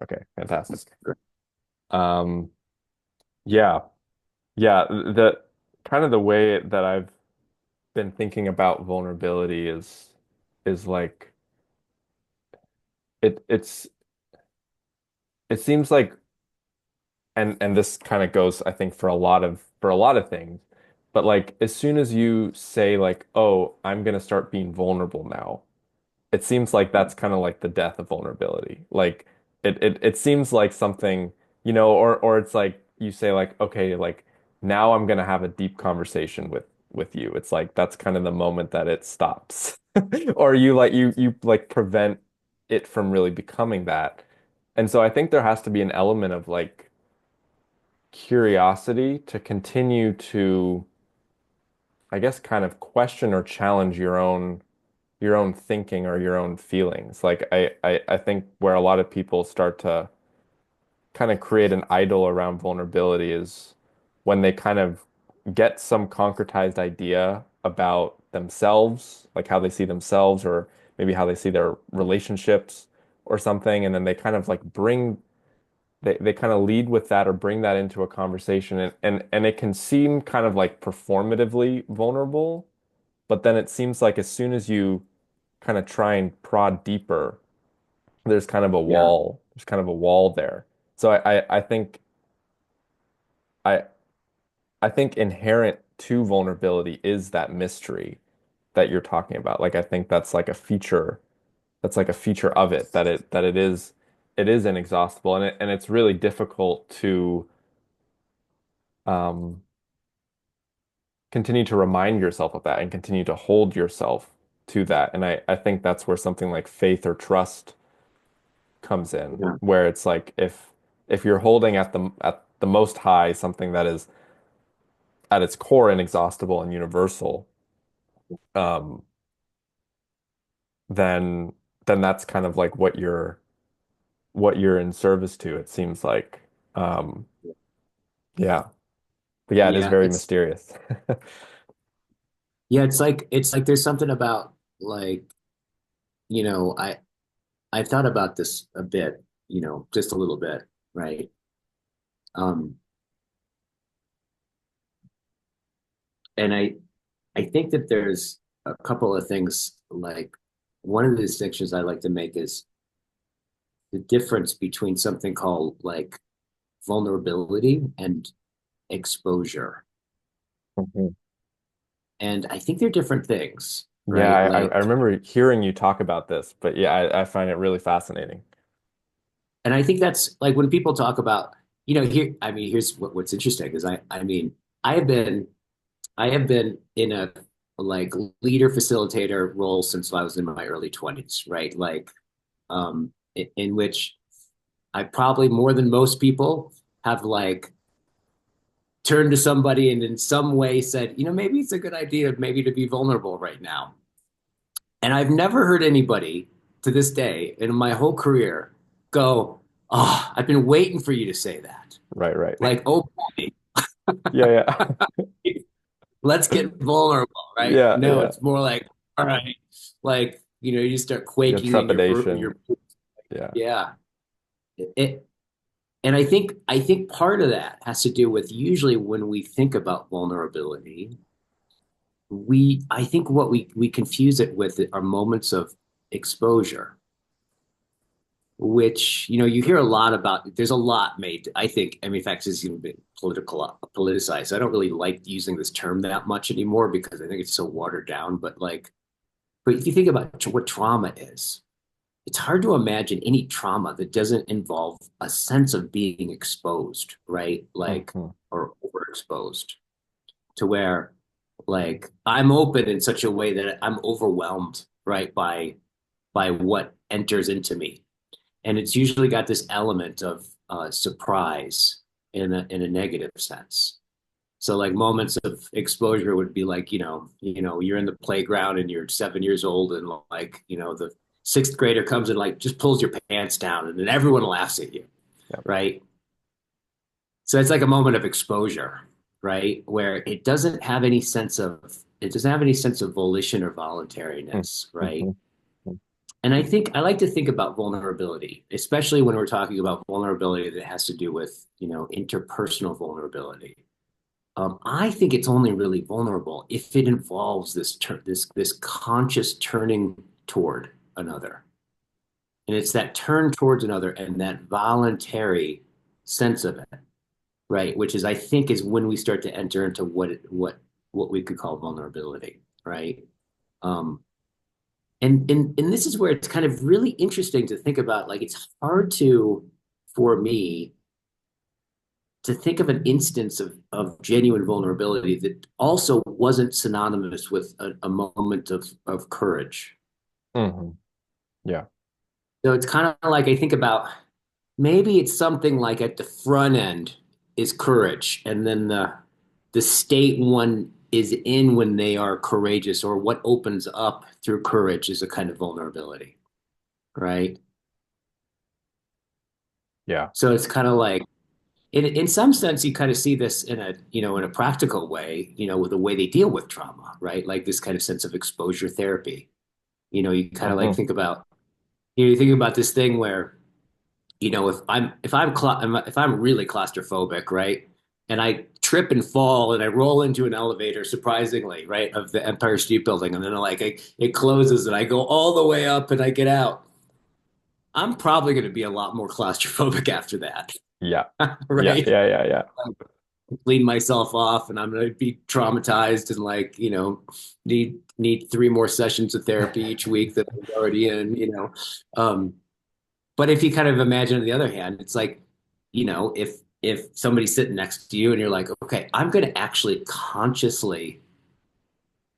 Okay, fantastic. Um, yeah, yeah. The kind of the way that I've been thinking about vulnerability is like it's it seems like and this kind of goes I think for a lot of things, but like as soon as you say like, "Oh, I'm gonna start being vulnerable now," it seems like that's kind of like the death of vulnerability. Like it seems like something, or it's like you say like, okay, like now I'm gonna have a deep conversation with you. It's like that's kind of the moment that it stops. Or you like prevent it from really becoming that. And so I think there has to be an element of like curiosity to continue to, I guess, kind of question or challenge your own thinking or your own feelings. Like I think where a lot of people start to kind of create an idol around vulnerability is when they kind of get some concretized idea about themselves, like how they see themselves or maybe how they see their relationships or something, and then they kind of like they kind of lead with that or bring that into a conversation and it can seem kind of like performatively vulnerable, but then it seems like as soon as you kind of try and prod deeper, there's kind of a Yeah. wall. There's kind of a wall there. So I think I I think inherent to vulnerability is that mystery that you're talking about. Like I think that's like a feature of it that it is inexhaustible and it's really difficult to um continue to remind yourself of that and continue to hold yourself to that. And I think that's where something like faith or trust comes in, Yeah. where it's like if you're holding at the most high something that is at its core inexhaustible and universal, um, then that's kind of like what you're in service to, it seems like. Um, yeah. But yeah, it is Yeah. very It's mysterious. yeah, it's like there's something about like, you know, I've thought about this a bit, just a little bit, right? Um, and I think that there's a couple of things like one of the distinctions I like to make is the difference between something called like vulnerability and exposure. Mhm. And I think they're different things, Yeah, right? I Like, remember hearing you talk about this, but yeah, I find it really fascinating. and I think that's like when people talk about, here, I mean, here's what's interesting is I mean, I have been, I have been in a like leader facilitator role since I was in my early 20s, right? Like, in which I probably more than most people have like turned to somebody and in some way said, maybe it's a good idea maybe to be vulnerable right now. And I've never heard anybody to this day in my whole career go, "Oh, I've been waiting for you to say that." Right, right. Like, "Oh boy, Yeah, yeah. let's get vulnerable," right? Yeah, No, yeah. it's more like, "All right." Like, you start Yeah, quaking in your trepidation. Yeah. yeah. It, and I think part of that has to do with usually when we think about vulnerability, I think what we confuse it with are moments of exposure, which you hear a lot about. There's a lot made. I think. I mean, in fact, it's even been politicized. I don't really like using this term that much anymore because I think it's so watered down. But if you think about what trauma is, it's hard to imagine any trauma that doesn't involve a sense of being exposed, right? Like, Mhm. or overexposed to where, like, I'm open in such a way that I'm overwhelmed, right, by what enters into me, and it's usually got this element of surprise in a negative sense. So like moments of exposure would be like, you're in the playground and you're 7 years old and like, the sixth grader comes and like just pulls your pants down and then everyone laughs at you, Yeah. right? So it's like a moment of exposure, right? Where it doesn't have any sense of volition or voluntariness, right? Mhm. And I think I like to think about vulnerability, especially when we're talking about vulnerability that has to do with, interpersonal vulnerability. I think it's only really vulnerable if it involves this conscious turning toward another. And it's that turn towards another and that voluntary sense of it, right? Which is, I think, is when we start to enter into what we could call vulnerability, right? Um, and this is where it's kind of really interesting to think about. Like, it's hard for me to think of an instance of genuine vulnerability that also wasn't synonymous with a moment of courage. Hmm. Yeah. So it's kind of like I think about maybe it's something like at the front end is courage, and then the state one is in when they are courageous, or what opens up through courage is a kind of vulnerability, right? Yeah. So it's kind of like in some sense you kind of see this in a practical way, with the way they deal with trauma, right? Like this kind of sense of exposure therapy. You kind of like Hmm. think about you think about this thing where if I'm really claustrophobic, right? And I trip and fall and I roll into an elevator, surprisingly, right, of the Empire State Building, and then it closes and I go all the way up and I get out. I'm probably going to be a lot more claustrophobic after that, Yeah. Yeah. right? Yeah. Yeah. Yeah. Clean myself off and I'm going to be traumatized and need three more sessions of therapy each week that I'm already in. Um, But if you kind of imagine on the other hand, it's like, if somebody's sitting next to you and you're like, okay, I'm going to actually consciously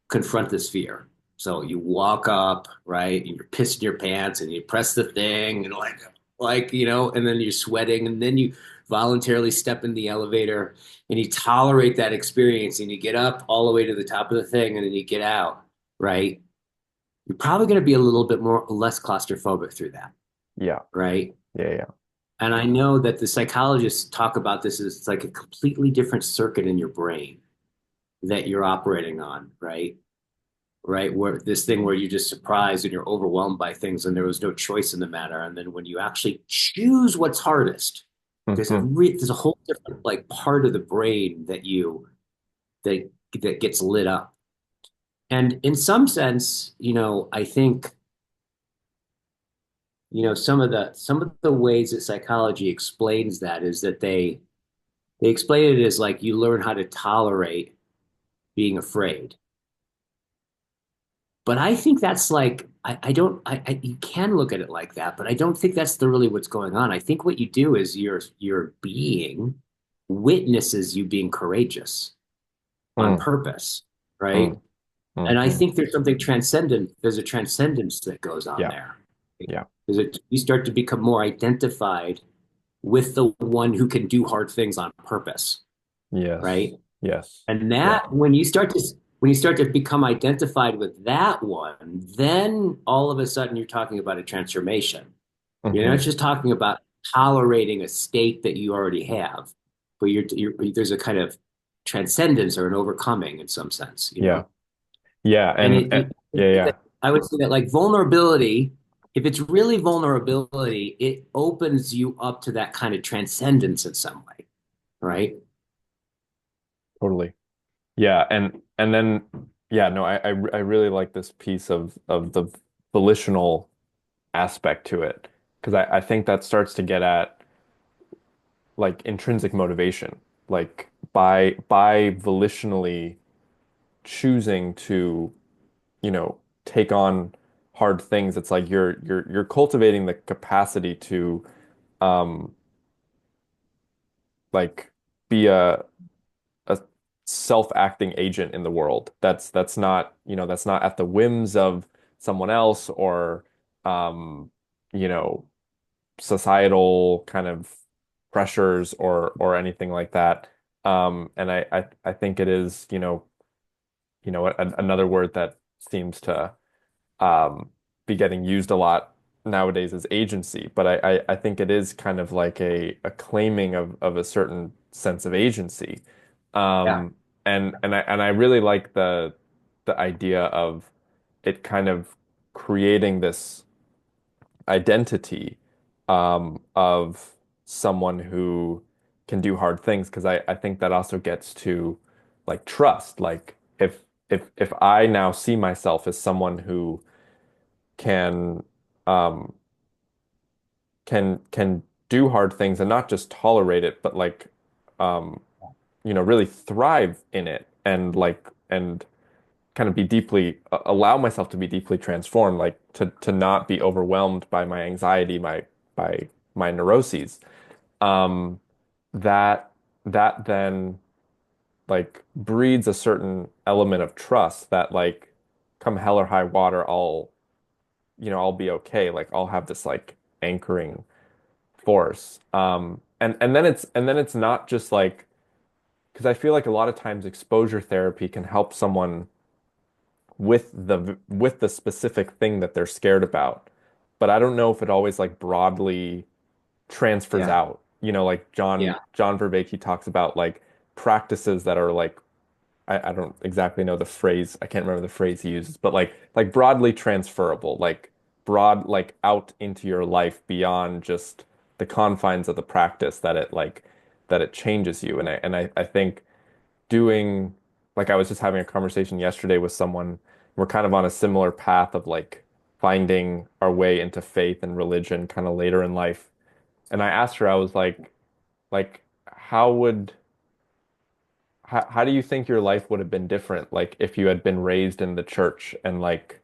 confront this fear. So you walk up, right, and you're pissing your pants and you press the thing and and then you're sweating and then you voluntarily step in the elevator and you tolerate that experience and you get up all the way to the top of the thing and then you get out, right? You're probably going to be a little bit more less claustrophobic through that, Yeah. right? Yeah. Yeah. And I know that the psychologists talk about this as it's like a completely different circuit in your brain that you're operating on, right? Right. Where this thing where you're just surprised and you're overwhelmed by things and there was no choice in the matter. And then when you actually choose what's hardest, Hmm. there's a whole different like part of the brain that that gets lit up. And in some sense, I think, some of the ways that psychology explains that is that they explain it as like you learn how to tolerate being afraid. But I think that's like I don't you can look at it like that, but I don't think that's really what's going on. I think what you do is your being witnesses you being courageous on Mm, purpose, right? mm, And I hmm. think there's something transcendent. There's a transcendence that goes on Yeah. there. Yeah. You start to become more identified with the one who can do hard things on purpose, Yes. right? Yes. And Yeah. that when you start to become identified with that one, then all of a sudden you're talking about a transformation. You're not Hmm. just talking about tolerating a state that you already have, but there's a kind of transcendence or an overcoming in some sense. Yeah. Yeah. And Yeah. Yeah. I would say that like vulnerability, if it's really vulnerability, it opens you up to that kind of transcendence in some way, right? Totally. Yeah. And then yeah, no, I really like this piece of the volitional aspect to it because I think that starts to get at like intrinsic motivation. Like by volitionally choosing to, you know, take on hard things, it's like you're cultivating the capacity to um like be a self-acting agent in the world. That's not, that's not at the whims of someone else or um, you know, societal kind of pressures or anything like that. And I think it is, another word that seems to um, be getting used a lot nowadays is agency. But I think it is kind of like a claiming of a certain sense of agency. Yeah. And I really like the idea of it kind of creating this. identity of someone who can do hard things because I think that also gets to like trust. Like if I now see myself as someone who can um can do hard things and not just tolerate it, but like um really thrive in it and and kind of be deeply allow myself to be deeply transformed, like to not be overwhelmed by my anxiety, by my neuroses. Um, that that then like breeds a certain element of trust that like come hell or high water, I'll be okay. Like I'll have this like anchoring force. And then it's not just like because I feel like a lot of times exposure therapy can help someone with the specific thing that they're scared about. But I don't know if it always like broadly transfers Yeah. out. Like John Yeah. John Vervaeke talks about like practices that are like I don't exactly know the phrase. I can't remember the phrase he uses, but like broadly transferable, like broad like out into your life beyond just the confines of the practice that it changes you. And I think doing like I was just having a conversation yesterday with someone. We're kind of on a similar path of like finding our way into faith and religion kind of later in life. And I asked her, I was like how do you think your life would have been different like if you had been raised in the church and like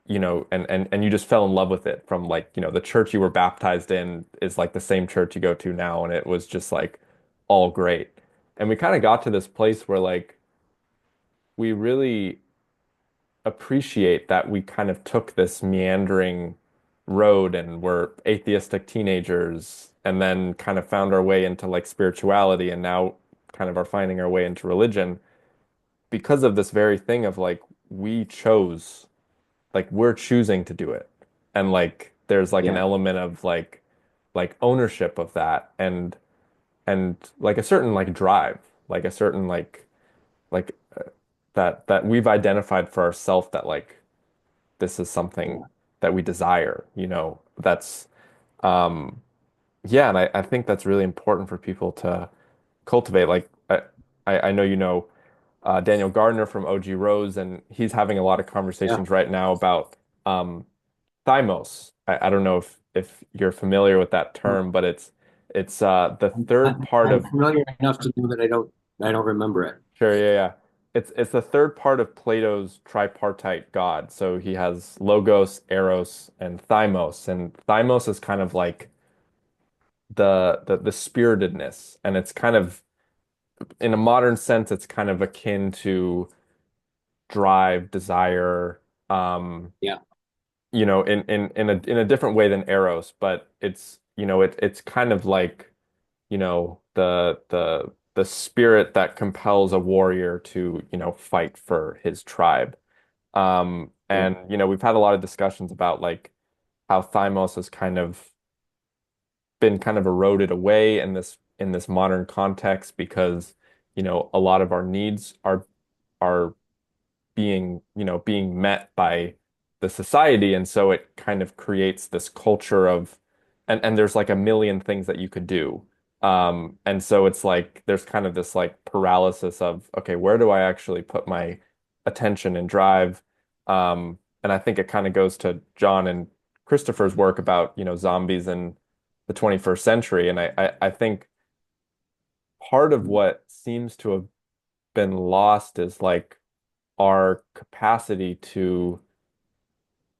and you just fell in love with it from like the church you were baptized in is like the same church you go to now and it was just like all great. And we kind of got to this place where like we really appreciate that we kind of took this meandering road and were atheistic teenagers and then kind of found our way into like spirituality and now kind of are finding our way into religion because of this very thing of like we chose like we're choosing to do it. And like there's like an Yeah. element of like ownership of that and like a certain like drive, like a certain like that we've identified for ourselves that like this is something Yeah. that we desire, that's um yeah, and I think that's really important for people to cultivate. Like I know Daniel Gardner from OG Rose, and he's having a lot of Yeah. conversations right now about um thymos. I don't know if you're familiar with that term, but it's the third part I'm of familiar enough to know that I don't remember it. sure, yeah, yeah. It's the third part of Plato's tripartite God. So he has Logos, Eros, and Thymos. And Thymos is kind of like the spiritedness. And it's kind of in a modern sense, it's kind of akin to drive, desire, um, Yeah. in a different way than Eros, but it's kind of like, the spirit that compels a warrior to, fight for his tribe. Yeah. And we've had a lot of discussions about like how Thymos has kind of been kind of eroded away in this modern context because, a lot of our needs are being met by the society. And so it kind of creates this culture of, and there's like a million things that you could do. And so it's like there's kind of this like paralysis of, okay, where do I actually put my attention and drive? And I think it kind of goes to John and Christopher's work about, zombies in the 21st century. And I think part of what seems to have been lost is like our capacity to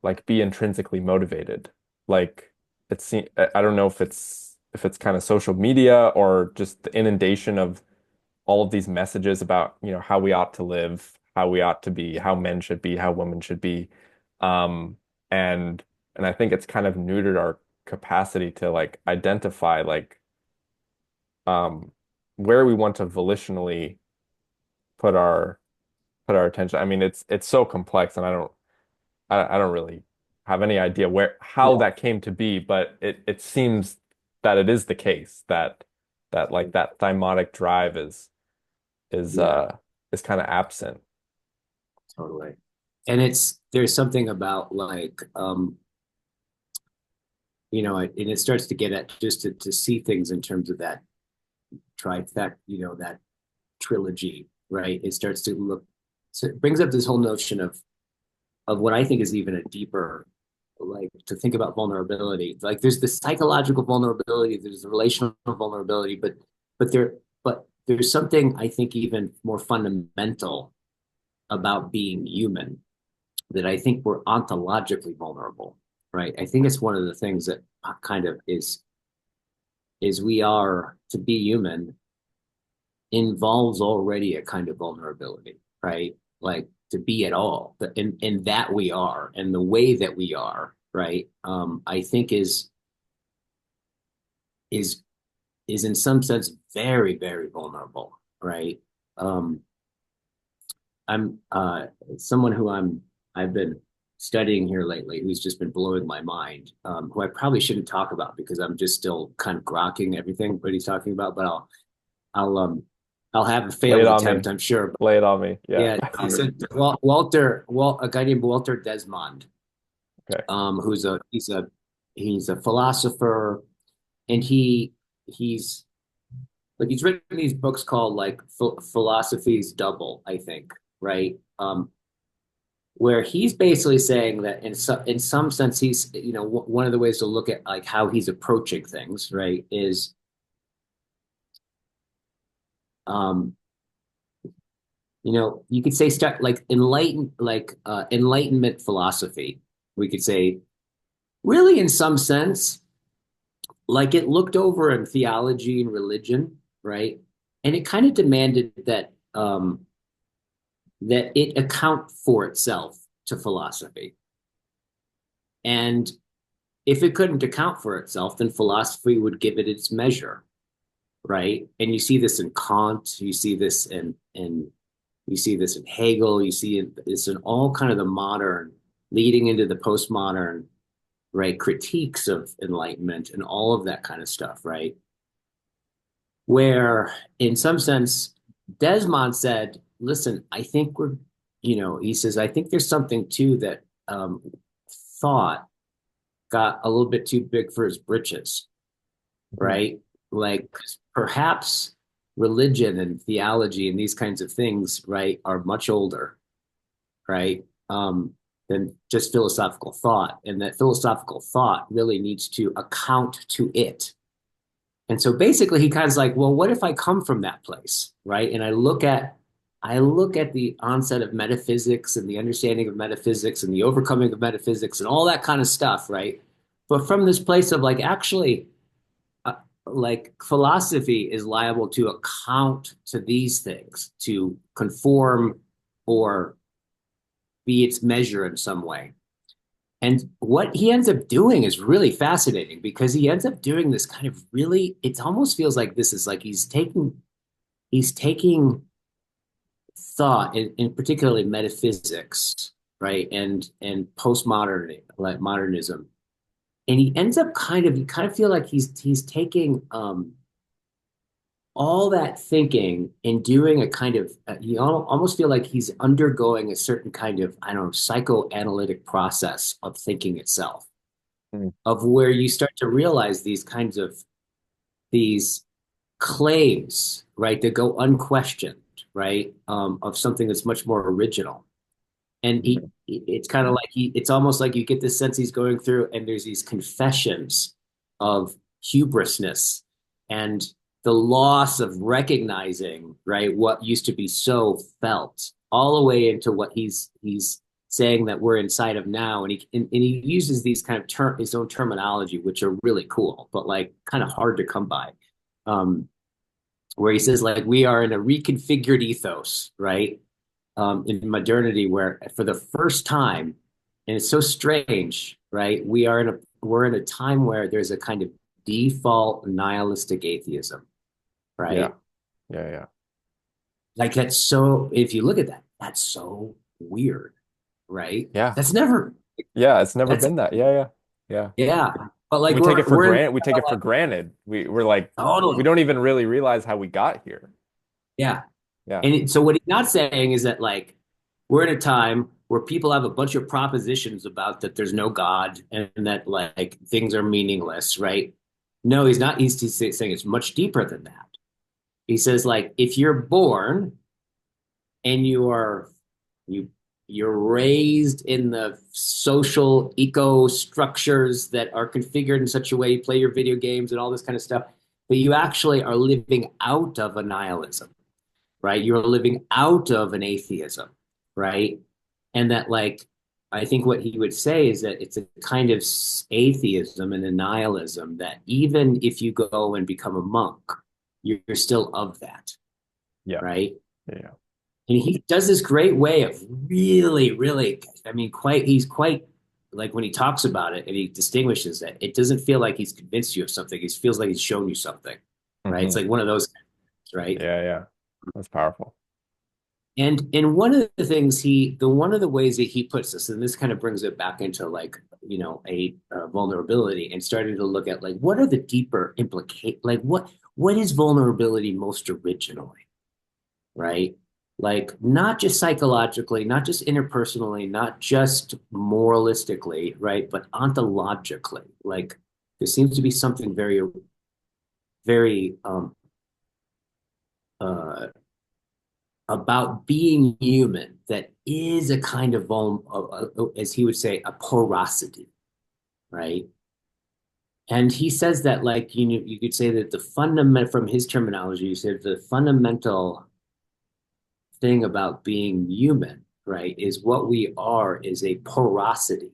like be intrinsically motivated. Like I don't know if it's kind of social media or just the inundation of all of these messages about, how we ought to live, how we ought to be, how men should be, how women should be. Um, and and I think it's kind of neutered our capacity to like identify like um where we want to volitionally put our put our attention. I mean, it's so complex and I don't really have any idea where how Yeah. that came to be, but it seems that it is the case that like that thymotic drive is Yeah. uh is kind of absent. Totally. And there's something about and it starts to get at just to see things in terms of that trifecta, that trilogy, right? It starts to look, so it brings up this whole notion of what I think is even a deeper, like to think about vulnerability. Like there's the psychological vulnerability, there's the relational vulnerability, but there but there's something I think even more fundamental about being human that I think we're ontologically vulnerable, right? I think it's one of the things that kind of is we are to be human involves already a kind of vulnerability, right? Like to be at all, in that we are, and the way that we are, right? I think is is in some sense very, very vulnerable, right? Um, I'm someone who I've been studying here lately, who's just been blowing my mind, who I probably shouldn't talk about because I'm just still kind of grokking everything what he's talking about, but I'll I'll have a Lay it failed on me. attempt, I'm sure. But Lay it on me. Yeah. yeah, so a guy named Walter Desmond, Okay. who's a he's a philosopher, and he's like he's written these books called like Philosophy's Double, I think, right? Where he's basically saying that in some sense he's one of the ways to look at like how he's approaching things, right, is um you could say start like enlightenment philosophy. We could say really in some sense like it looked over in theology and religion, right? And it kind of demanded that it account for itself to philosophy. And if it couldn't account for itself, then philosophy would give it its measure, right? And you see this in Kant, you see this in you see this in Hegel, you see this in all kind of the modern, leading into the postmodern, right, critiques of enlightenment and all of that kind of stuff, right? Where in some sense, Desmond said, listen, I think he says, I think there's something too that thought got a little bit too big for his britches, Mhm. right? Like perhaps religion and theology and these kinds of things, right, are much older, right? Than just philosophical thought. And that philosophical thought really needs to account to it. And so basically he kind of like, well, what if I come from that place, right? And I look at the onset of metaphysics and the understanding of metaphysics and the overcoming of metaphysics and all that kind of stuff, right? But from this place of like actually uh, like philosophy is liable to account to these things, to conform or be its measure in some way. And what he ends up doing is really fascinating because he ends up doing this kind of really, it almost feels like this is like he's taking thought in particularly metaphysics, right? And postmodern like modernism. And he ends up you kind of feel like he's taking all that thinking and doing a kind of you almost feel like he's undergoing a certain kind of I don't know psychoanalytic process of thinking itself, Mm. of where you start to realize these claims, right, that go unquestioned, right, of something that's much more original. And Mhm. it's kind of like it's almost like you get this sense he's going through, and there's these confessions of hubrisness and the loss of recognizing, right, what used to be so felt, all the way into what he's saying that we're inside of now. And he uses these kind of his own terminology, which are really cool, but like kind of hard to come by. Um, where he says like we are in a reconfigured ethos, right? In modernity, where for the first time, and it's so strange, right? We're in a time where there's a kind of default nihilistic atheism, Yeah. right? Yeah. Yeah. Like that's so. If you look at that, that's so weird, right? Yeah. That's never. Yeah. It's never That's been that. Yeah. Yeah. Yeah. yeah. But like We take it for we're in granted. We take it for like granted. We're like, we totally don't even really realize how we got here. yeah. Yeah. And so what he's not saying is that like we're in a time where people have a bunch of propositions about that there's no God and that like things are meaningless, right? No, he's not. He's saying it's much deeper than that. He says like if you're born and you you're raised in the social eco structures that are configured in such a way, you play your video games and all this kind of stuff, that you actually are living out of a nihilism, right? You're living out of an atheism, right? And that like I think what he would say is that it's a kind of atheism and a nihilism that even if you go and become a monk, you're still of that, Yeah. right? Yeah. And he does this great way of really, really, I mean, he's quite like when he talks about it and he distinguishes it, it doesn't feel like he's convinced you of something. It feels like he's shown you something, right? It's Hmm. like one of those, right? Yeah. Yeah. That's powerful. And one of the things the one of the ways that he puts this, and this kind of brings it back into like, a vulnerability and starting to look at like, what are the deeper like what is vulnerability most originally? Right? Like not just psychologically, not just interpersonally, not just moralistically, right? But ontologically. Like there seems to be something very, very uh, about being human that is a kind of as he would say, a porosity, right? And he says that like you could say that the fundamental from his terminology, you said the fundamental thing about being human, right, is what we are is a porosity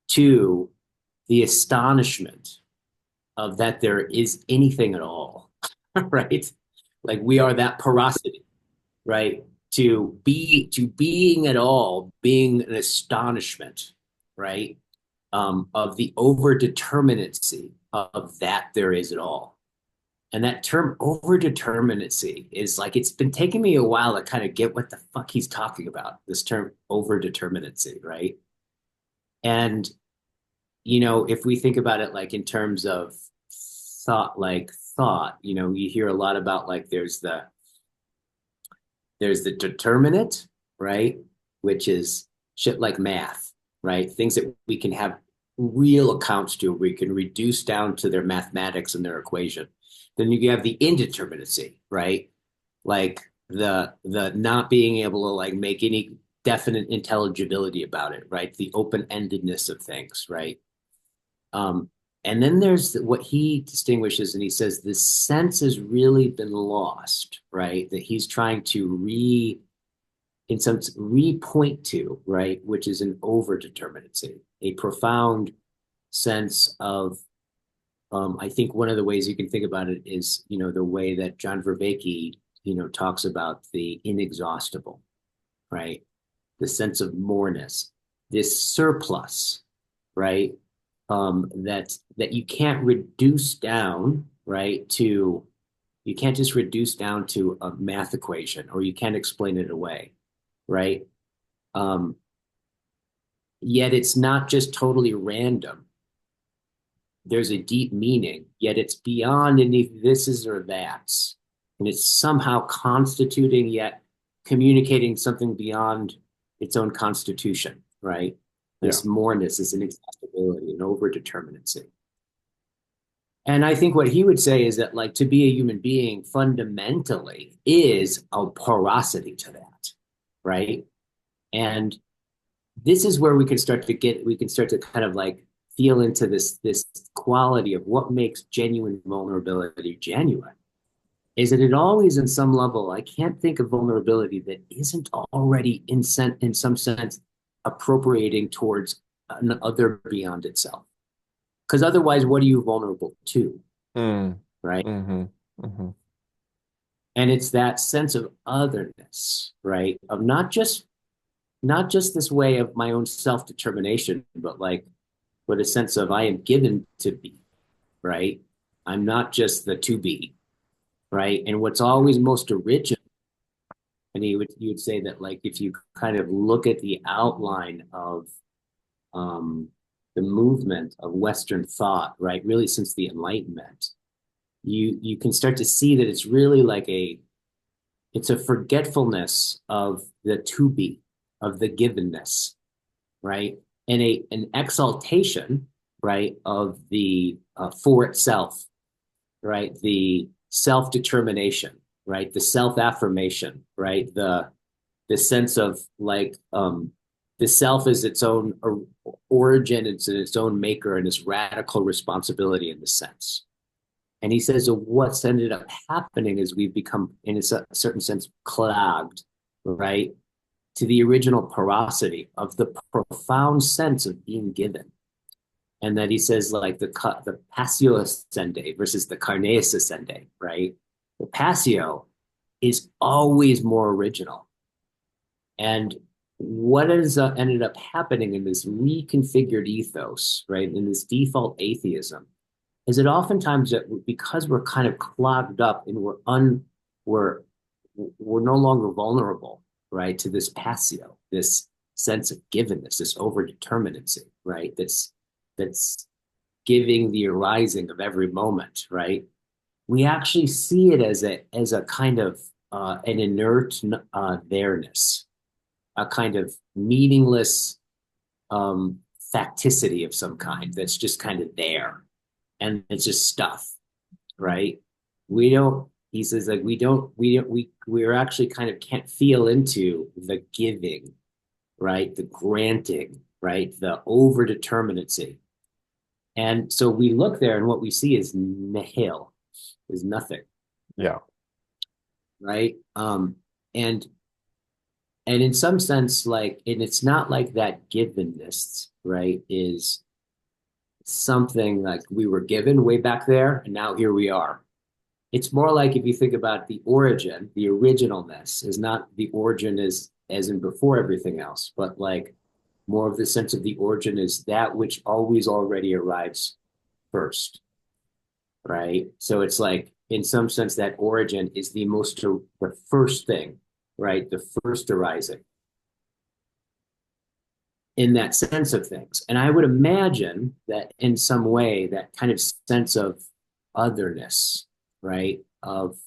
to the astonishment of that there is anything at all, right? Like we are that porosity, right? To being at all, being an astonishment, right? Of the overdeterminacy of that there is at all. And that term overdeterminacy is like it's been taking me a while to kind of get what the fuck he's talking about, this term overdeterminacy, right? And if we think about it like in terms of thought, you hear a lot about like there's the determinate, right? Which is shit like math, right? Things that we can have real accounts to, we can reduce down to their mathematics and their equation. Then you have the indeterminacy, right? Like the not being able to like make any definite intelligibility about it, right? The open-endedness of things, right? Um, and then there's what he distinguishes, and he says the sense has really been lost, right? That he's trying to in some re-point to, right? Which is an overdeterminacy, a profound sense of. I think one of the ways you can think about it is, the way that John Vervaeke, talks about the inexhaustible, right? The sense of moreness, this surplus, right? That you can't reduce down, right? You can't just reduce down to a math equation, or you can't explain it away, right? Um, Yet it's not just totally random. There's a deep meaning, yet it's beyond any thises or that's. And it's somehow constituting, yet communicating something beyond its own constitution, right? Yeah. This moreness, this inexhaustibility, and overdeterminacy. And I think what he would say is that, like, to be a human being fundamentally is a porosity to that, right? And this is where we can start to kind of like feel into this quality of what makes genuine vulnerability genuine. Is that it always, in some level, I can't think of vulnerability that isn't already in some sense appropriating towards an other beyond itself. Because otherwise, what are you vulnerable to, Mm. right? Hmm. Hmm. And it's that sense of otherness, right? Of not just this way of my own self-determination, but like with a sense of I am given to be, right? I'm not just the to be, right? And what's always most original, and you would say that like if you kind of look at the outline of um, the movement of Western thought, right? Really since the Enlightenment, you can start to see that it's really like it's a forgetfulness of the to be, of the givenness, right? And an exaltation, right, of the for itself, right? The self-determination, right? The self-affirmation, right? The sense of like the self is its own origin, it's its own maker, and its radical responsibility in the sense. And he says, so what's ended up happening is we've become, in a certain sense, clogged, right, to the original porosity of the profound sense of being given. And that he says, like the passio ascende versus the carneus ascende, right? The passio is always more original. And what has ended up happening in this reconfigured ethos, right, in this default atheism, is it oftentimes that because we're kind of clogged up and we're we're no longer vulnerable, right, to this passio, this sense of givenness, this overdeterminacy, right, that's giving the arising of every moment, right? We actually see it as a kind of an inert there-ness, a kind of meaningless facticity of some kind that's just kind of there, and it's just stuff, right? We don't. He says like we're actually kind of can't feel into the giving, right? The granting, right? The overdeterminacy. And so we look there and what we see is nihil, is nothing, Yeah. right? And and in some sense, like, and it's not like that givenness, right, is something like we were given way back there, and now here we are. It's more like if you think about the origin, the originalness is not the origin as in before everything else, but like more of the sense of the origin is that which always already arrives first, right? So it's like in some sense that origin is the first thing, right? The first arising in that sense of things. And I would imagine that in some way, that kind of sense of otherness, right? Of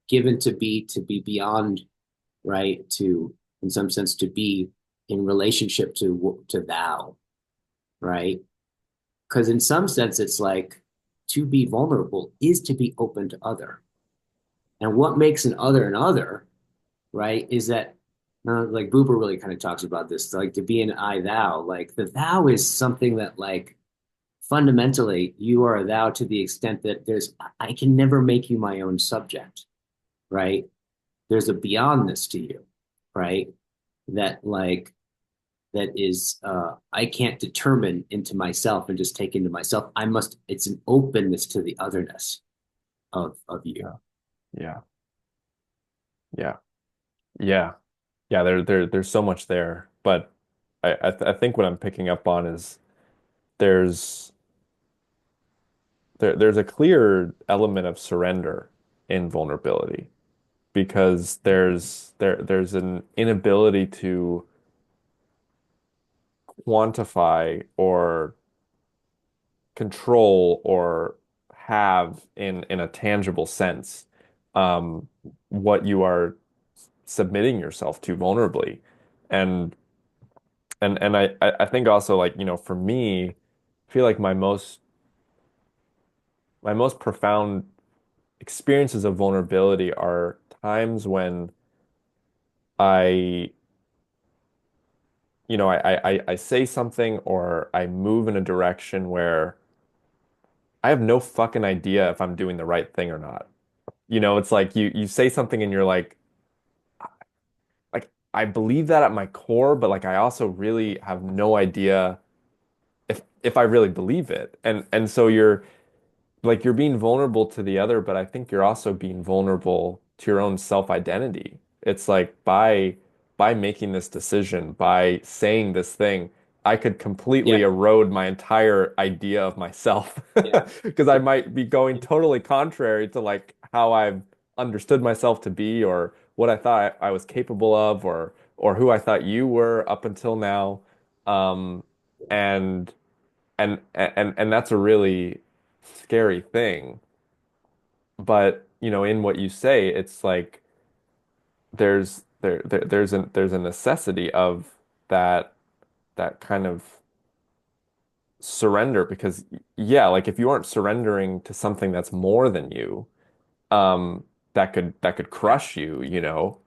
given to be beyond, right? To, in some sense, to be in relationship to thou, right? Because in some sense, it's like to be vulnerable is to be open to other. And what makes an other, right, is that like Buber really kind of talks about this, like to be an I thou, like the thou is something that like fundamentally you are a thou to the extent that I can never make you my own subject, right? There's a beyondness to you, right? That like that is I can't determine into myself and just take into myself. I must, it's an openness to the otherness of you. Yeah. Yeah. Yeah. Yeah. Yeah. There's so much there. But I think what I'm picking up on is there's there's a clear element of surrender in vulnerability because there's an inability to quantify or control or have in a tangible sense um, what you are submitting yourself to vulnerably. And I think also like, for me, I feel like my most profound experiences of vulnerability are times when I, I say something or I move in a direction where I have no fucking idea if I'm doing the right thing or not. It's like you say something and you're like I believe that at my core, but like I also really have no idea if I really believe it. And so you're being vulnerable to the other, but I think you're also being vulnerable to your own self-identity. It's like by making this decision, by saying this thing, I could completely Yeah, erode my entire idea of myself yeah, because I might be going totally contrary to like how I've understood myself to be or what I thought I was capable of or who I thought you were up until now. Um, and and that's a really scary thing. But, in what you say, it's like there's a necessity of that that kind of surrender because yeah, like if you aren't surrendering to something that's more than you, that could Yeah, crush you, you know,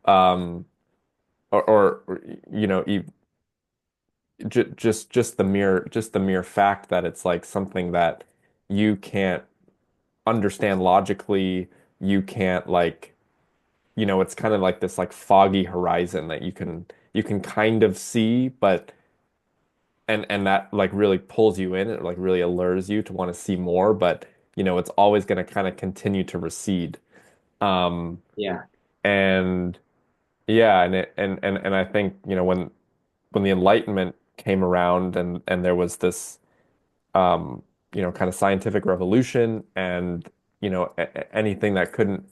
or you know, just the mere fact that it's like something that you can't understand logically, you can't like, you know, it's kind of like this like foggy horizon that you can kind of see, but and that like really pulls you in, it like really allures you to want to see more, but you know, it's always going to kind of continue to recede. Um, yeah, and yeah, and I think, you know, when the Enlightenment came around and there was this um, you know, kind of scientific revolution and, you know, anything that couldn't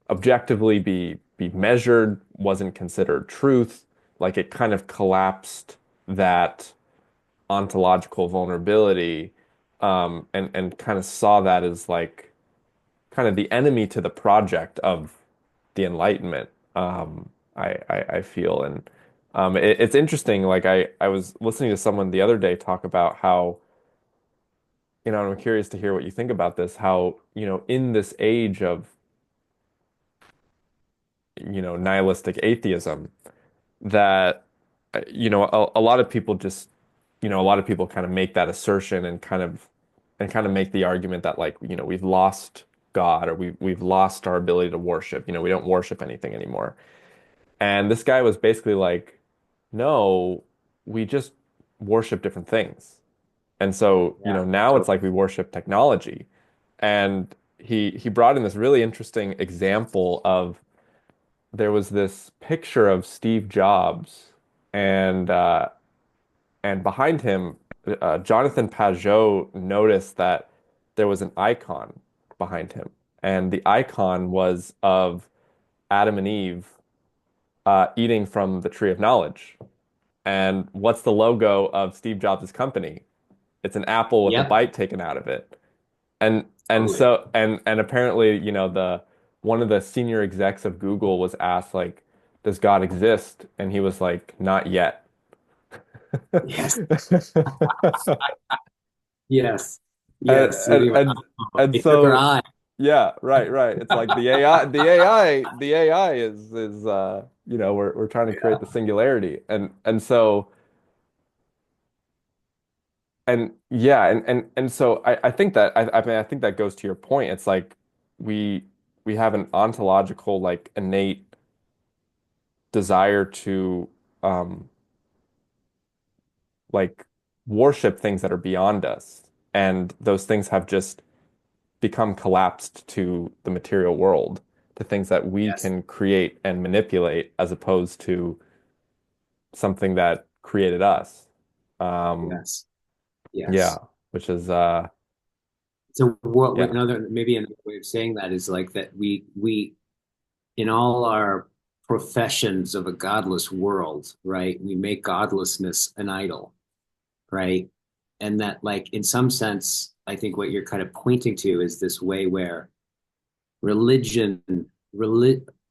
objectively be measured wasn't considered truth. Like it kind of collapsed that ontological vulnerability, and kind of saw that as like kind of the enemy to the project of the Enlightenment. I feel, and it's interesting. Like I was listening to someone the other day talk about how, you know, and I'm curious to hear what you think about this, how, you know, in this age of, you know, nihilistic atheism, that, you know, a lot of people just, you know, a lot of people kind of make that assertion and kind of make the argument that like, you know, we've lost God or we've lost our ability to worship. You know, we don't worship anything anymore. And this guy was basically like, no, we just worship different things. And so, you yeah. know, now it's So, like we worship technology. And he brought in this really interesting example of there was this picture of Steve Jobs and and behind him, Jonathan Pajot noticed that there was an icon behind him, and the icon was of Adam and Eve eating from the tree of knowledge. And what's the logo of Steve Jobs' company? It's an apple with a yep, bite taken out of it. And totally. so and apparently, you know, the one of the senior execs of Google was asked like, does God exist? And he was like, not yet. Yes, yes, And yes. and Anyway, and, and it took her so eye. yeah, right. It's like the AI is you know, we're trying to create the singularity. And so and yeah, and so I think that I mean I think that goes to your point. It's like we we have an ontological like innate desire to um like worship things that are beyond us. And those things have just become collapsed to the material world, to things that we Yes, can create and manipulate as opposed to something that created us. Um, yes, yeah, yes. which is So what yeah. another maybe another way of saying that is like that we in all our professions of a godless world, right? We make godlessness an idol, right? And that like in some sense, I think what you're kind of pointing to is this way where religion,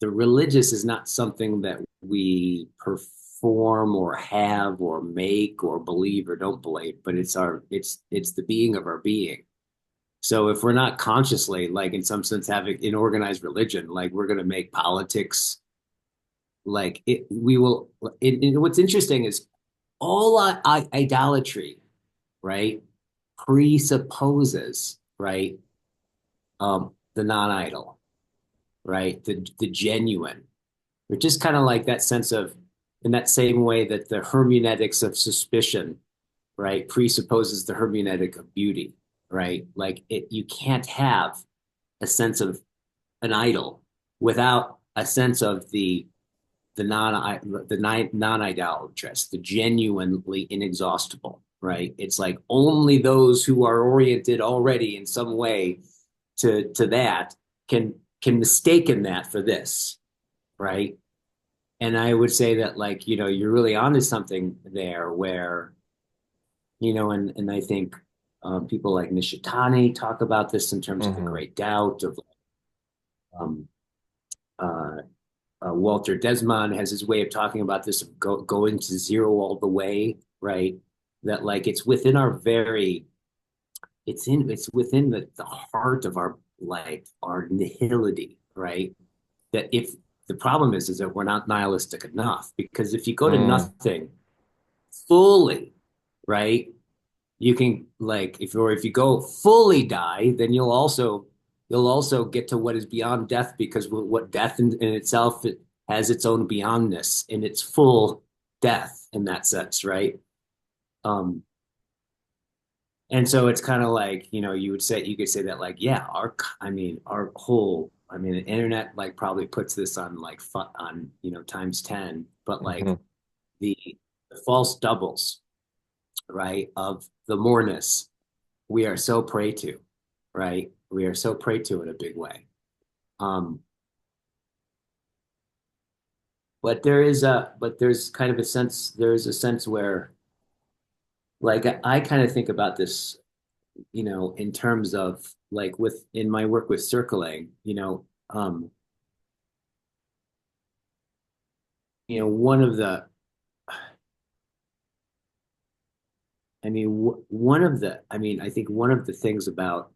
the religious is not something that we perform or have or make or believe or don't believe, but it's the being of our being. So if we're not consciously, like in some sense, having an organized religion, like we're going to make politics, like it, we will. What's interesting is all idolatry, right, presupposes, right, the non-idol, right, the genuine, which is kind of like that sense of, in that same way that the hermeneutics of suspicion, right, presupposes the hermeneutic of beauty, right, like it, you can't have a sense of an idol without a sense of the non-idolatrous, the genuinely inexhaustible, right? It's like only those who are oriented already in some way to that can mistaken that for this, right? And I would say that like, you're really onto something there where, and I think people like Nishitani talk about this in terms of the Hmm. great doubt of um, uh, Walter Desmond has his way of talking about this, going to zero all the way, right? That like it's within our very, it's within the heart of our like our nihility, right? That if the problem is that we're not nihilistic enough, because if you go to Mm, nothing fully, right? You can like if you go fully die, then you'll also get to what is beyond death, because what death in itself, it has its own beyondness in its full death in that sense, right? Um, and so it's kind of like, you could say that like, yeah, our whole, the internet like probably puts this on like on, times 10, but like mhm. the, the false doubles, right, of the moreness we are so prey to, right? We are so prey to in a big way. Um, but there's kind of a sense, there's a sense where like I kind of think about this, in terms of like in my work with circling, one of the, I think one of the things about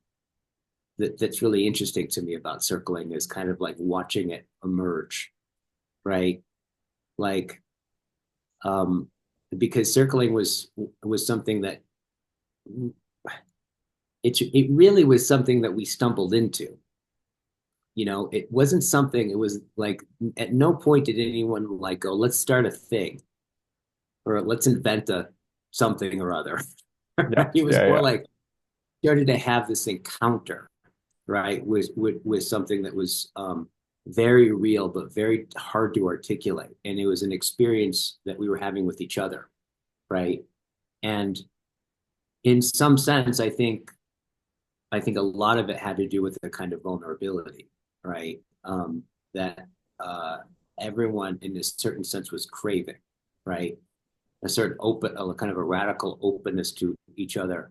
that's really interesting to me about circling is kind of like watching it emerge, right? Like, um, because circling was something that it really was something that we stumbled into. It wasn't something. It was like at no point did anyone like go, let's start a thing or let's invent a something or other. Yeah, It was yeah, more yeah. like started to have this encounter, right, with something that was very real but very hard to articulate, and it was an experience that we were having with each other, right? And in some sense, I think a lot of it had to do with a kind of vulnerability, right? That everyone, in a certain sense, was craving, right? A certain a kind of a radical openness to each other,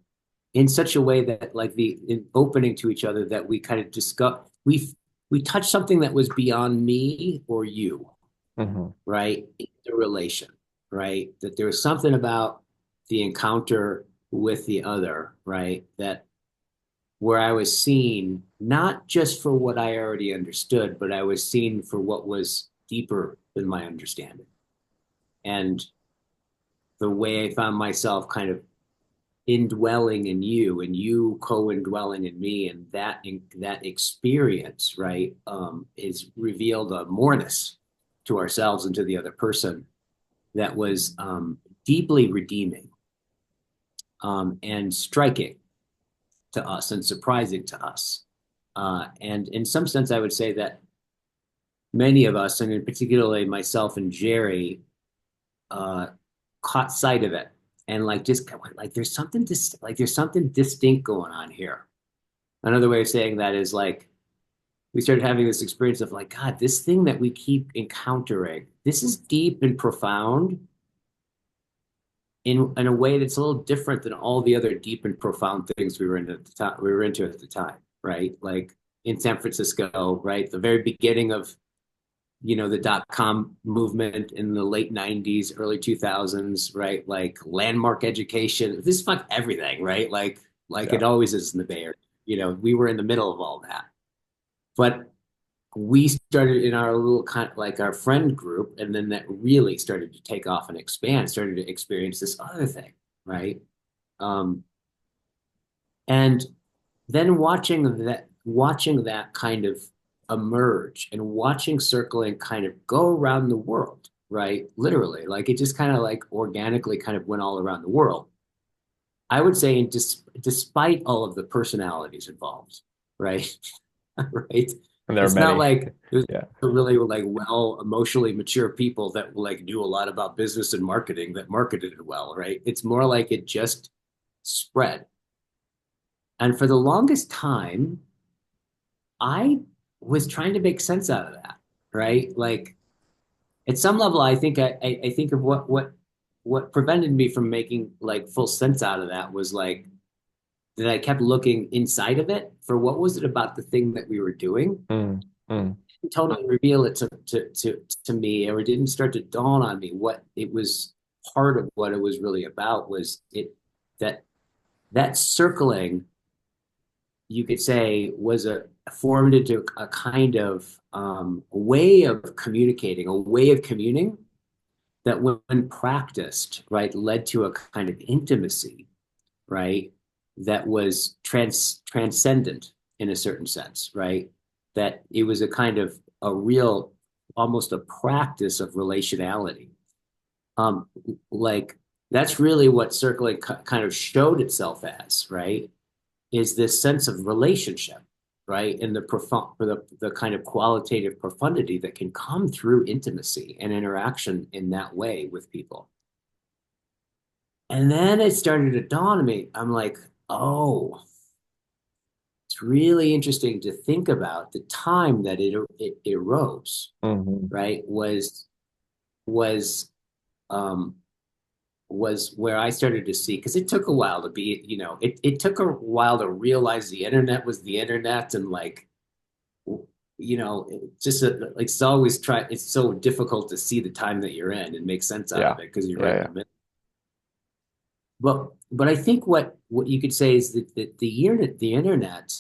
in such a way that, like the in opening to each other, that we kind of discuss, we touched something that was beyond me or you, Hmm. right? The relation, right? That there was something about the encounter with the other, right? That where I was seen not just for what I already understood, but I was seen for what was deeper than my understanding. And the way I found myself kind of indwelling in you and you co-indwelling in me, and that experience, right, is revealed a moreness to ourselves and to the other person that was deeply redeeming, and striking to us and surprising to us. And in some sense, I would say that many of us, I mean, particularly myself and Jerry, uh, caught sight of it, and like just like there's something distinct going on here. Another way of saying that is like we started having this experience of like, God, this thing that we keep encountering, this is deep and profound in a way that's a little different than all the other deep and profound things we were into at the time, right? Like in San Francisco, right? The very beginning of the dot-com movement in the late 90s, early 2000s, right? Like landmark education. This is fuck everything, right? Like Yeah. it always is in the Bay Area. We were in the middle of all that. But we started in our little kind of like our friend group, and then that really started to take off and expand, started to experience this other thing, right? Um, and then watching that kind of emerge, and watching circling kind of go around the world, right? Literally, like it just kind of like organically kind of went all around the world. I would say, despite all of the personalities involved, right? Right? And there are It's not many. like there's Yeah. really like well emotionally mature people that like knew a lot about business and marketing that marketed it well, right? It's more like it just spread. And for the longest time, I was trying to make sense out of that, right? Like at some level, I think I think of what prevented me from making like full sense out of that was like that I kept looking inside of it for what was it about the thing that we were doing Mm, mm. totally reveal it to me, or it didn't start to dawn on me what it was. Part of what it was really about was it that that circling, you could say, was a formed into a kind of way of communicating, a way of communing that when practiced, right, led to a kind of intimacy, right, that was transcendent in a certain sense, right? That it was a kind of a real, almost a practice of relationality. Um, like that's really what circling kind of showed itself as, right? Is this sense of relationship, right? And the profound, the kind of qualitative profundity that can come through intimacy and interaction in that way with people. And then it started to dawn on me. I'm like, oh, it's really interesting to think about the time that it arose, Hmm. right? Was um was where I started to see, because it took a while to be, it took a while to realize the internet was the internet, and like, just like it's always it's so difficult to see the time that you're in and make sense out Yeah. of it because you're Yeah. right in Yeah. the middle. But I think what you could say is that the internet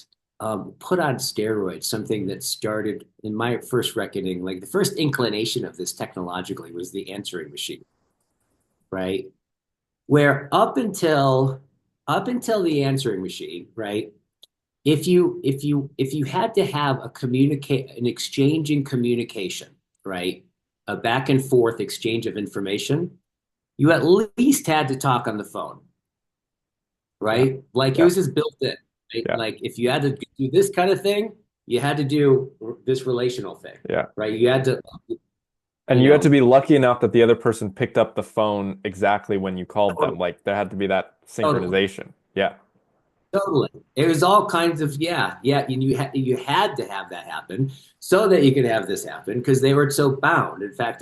put on steroids something that started in my first reckoning, like the first inclination of this technologically was the answering machine, right? Where up until the answering machine, right? If you had to have an exchange in communication, right? A back and forth exchange of information, you at least had to talk on the phone, Yeah. right? Like it Yeah. was just built in, right? Yeah. Like if you had to do this kind of thing, you had to do this relational thing, Yeah. right? You had to, And you you had to know, be lucky enough that the other person picked up the phone exactly when you called them. totally, Like there had to be that totally. synchronization. Yeah. Totally. It was all kinds of, yeah, yeah. And you had to have that happen so that you could have this happen because they were so bound. In fact,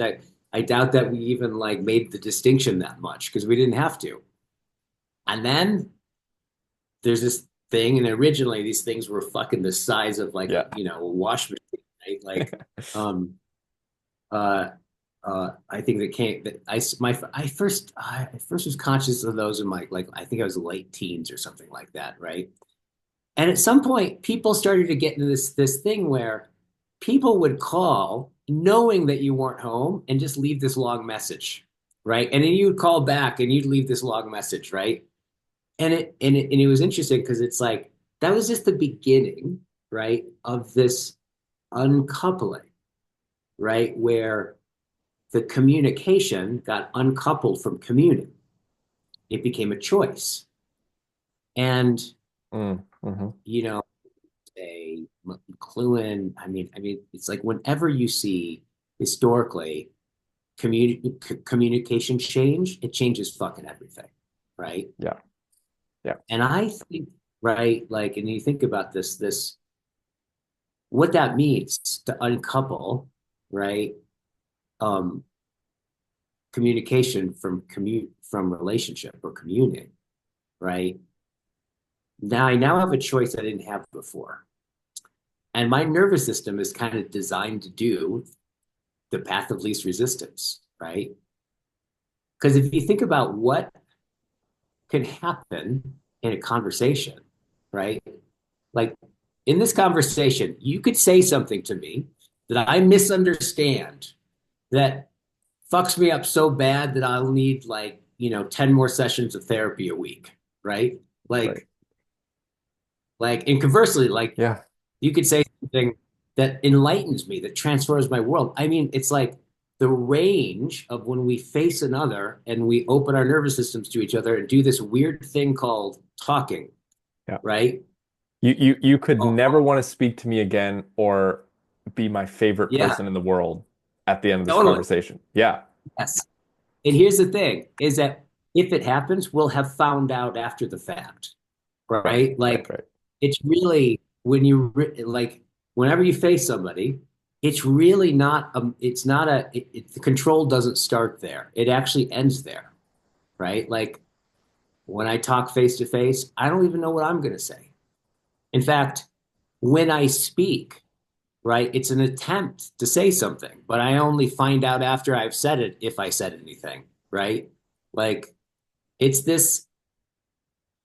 I doubt that we even like made the distinction that much because we didn't have to. And then there's this thing, and originally these things were fucking the size of like Yeah. a wash machine, right? Like, um, uh, I think that came that I first was conscious of those in my, like, I think I was late teens or something like that, right? And at some point, people started to get into this thing where people would call knowing that you weren't home and just leave this long message, right? And then you would call back and you'd leave this long message, right? And it was interesting because it's like that was just the beginning, right, of this uncoupling, right, where the communication got uncoupled from communing. It became a choice, and Mm, hmm. you know a McLuhan. I mean, it's like whenever you see historically communication change, it changes fucking everything, right? Yeah. Yeah. And I think, right, like, and you think about this, what that means to uncouple, right? Um, Communication from relationship or communing, right? Now I now have a choice I didn't have before. And my nervous system is kind of designed to do the path of least resistance, right? Because if you think about what can happen in a conversation, right? Like in this conversation, you could say something to me that I misunderstand that fucks me up so bad that I'll need like, 10 more sessions of therapy a week, right? Right. And conversely, like Yeah. you could say something that enlightens me, that transforms my world. I mean, it's like the range of when we face another and we open our nervous systems to each other and do this weird thing called talking, Yeah. right? You could Oh, never want to speak to me again or be my favorite yeah, person in the world at the end of this totally. conversation. Yeah. Yes. And here's the thing is that if it happens, we'll have found out after the fact, Right. right? Right. Like Right. it's really when like whenever you face somebody, it's really not it's not the control doesn't start there. It actually ends there, right? Like when I talk face to face, I don't even know what I'm going to say. In fact, when I speak, right? It's an attempt to say something, but I only find out after I've said it if I said anything, right? Like it's this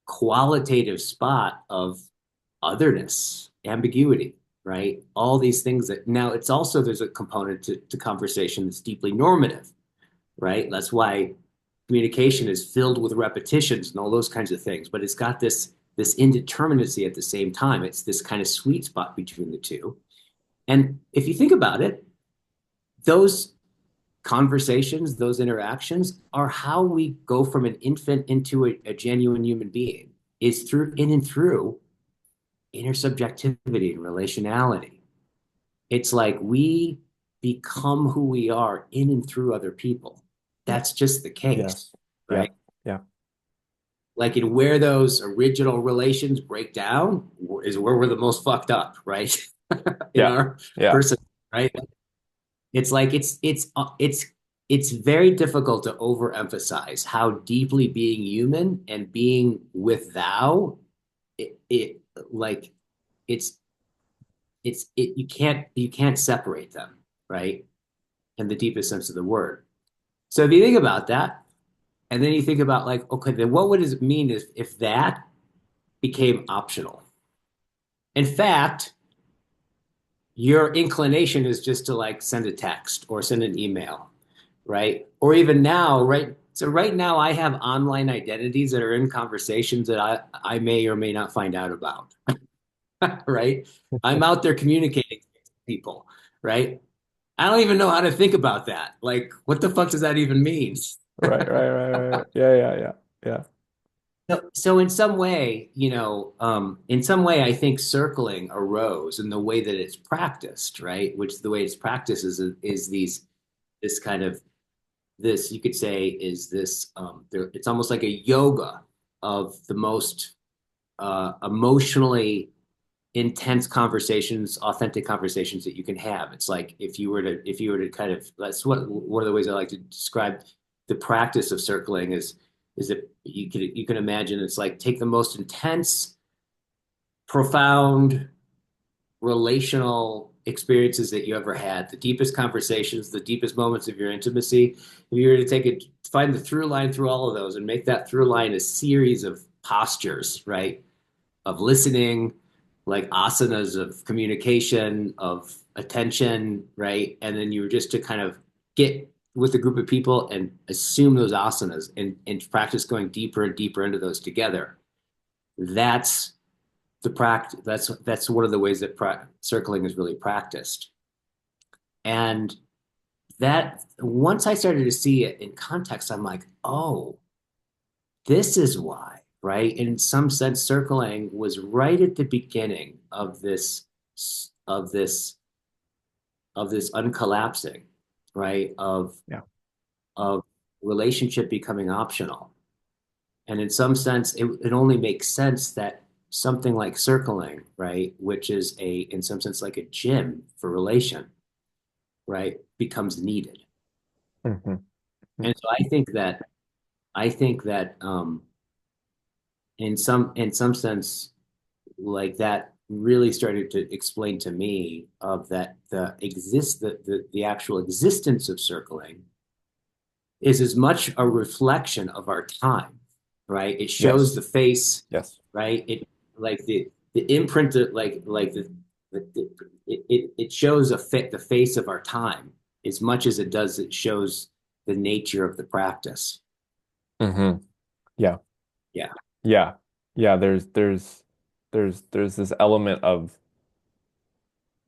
qualitative spot of otherness, ambiguity, right? All these things that now it's also there's a component to conversation that's deeply normative, right? That's why communication is filled with repetitions and all those kinds of things, but it's got this indeterminacy at the same time. It's this kind of sweet spot between the two. And if you think about it, those conversations, those interactions are how we go from an infant into a genuine human being is through in and through intersubjectivity and relationality. It's like we become who we are in and through other people. That's just the case, Yes. Yeah. right? Yeah. Like in where those original relations break down is where we're the most fucked up, right? In Yeah. our Yeah. person, right? It's like it's very difficult to overemphasize how deeply being human and being with thou it like it's you can't separate them, right? In the deepest sense of the word. So if you think about that, and then you think about like, okay, then what would it mean if that became optional? In fact, your inclination is just to like send a text or send an email, right? Or even now, right? So right now I have online identities that are in conversations that I may or may not find out about, right? I'm out there communicating with people, right? I don't even know how to think about that. Like, what the fuck does that even mean? Right, right, right, right, right. Yeah, yeah, yeah. Yeah. So in some way, in some way, I think circling arose in the way that it's practiced, right? Which the way it's practiced is this kind of this you could say is this it's almost like a yoga of the most emotionally intense conversations, authentic conversations that you can have. It's like if you were to kind of that's what one of the ways I like to describe the practice of circling is that you can imagine it's like take the most intense, profound relational experiences that you ever had, the deepest conversations, the deepest moments of your intimacy. If you were to find the through line through all of those and make that through line a series of postures, right? Of listening, like asanas of communication, of attention, right? And then you were just to kind of get with a group of people and assume those asanas and practice going deeper and deeper into those together. That's the practice. That's one of the ways that circling is really practiced. And that once I started to see it in context, I'm like, oh, this is why, right? And in some sense, circling was right at the beginning of this of this uncollapsing, right? Yeah. Of relationship becoming optional. And in some sense, it only makes sense that something like circling, right, which is in some sense, like a gym for relation, right, becomes needed. Hmm. And so I think that in some sense, like that really started to explain to me of that the actual existence of circling is as much a reflection of our time, right? It shows Yes. the face, Yes. right? It like the imprint of like it shows the face of our time as much as it shows the nature of the practice. Hmm. Yeah. Yeah. Yeah. Yeah. There's this element of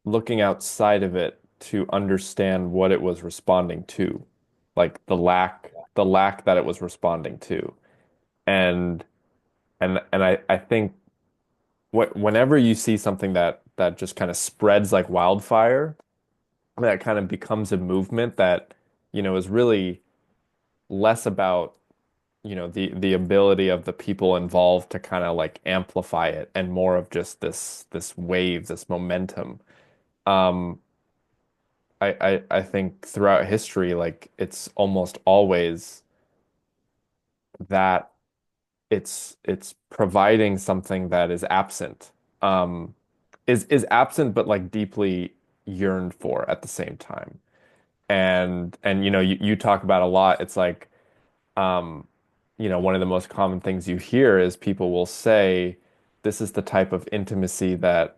looking outside of it to understand what it was responding to, like the lack that it was responding to. And I think whenever you see something that just kind of spreads like wildfire, that kind of becomes a movement that, is really less about, the ability of the people involved to kind of like amplify it and more of just this wave, this momentum. Um, I think throughout history, like it's almost always that it's providing something that is absent. Um, is absent but like deeply yearned for at the same time. And you talk about a lot. It's like one of the most common things you hear is people will say, this is the type of intimacy that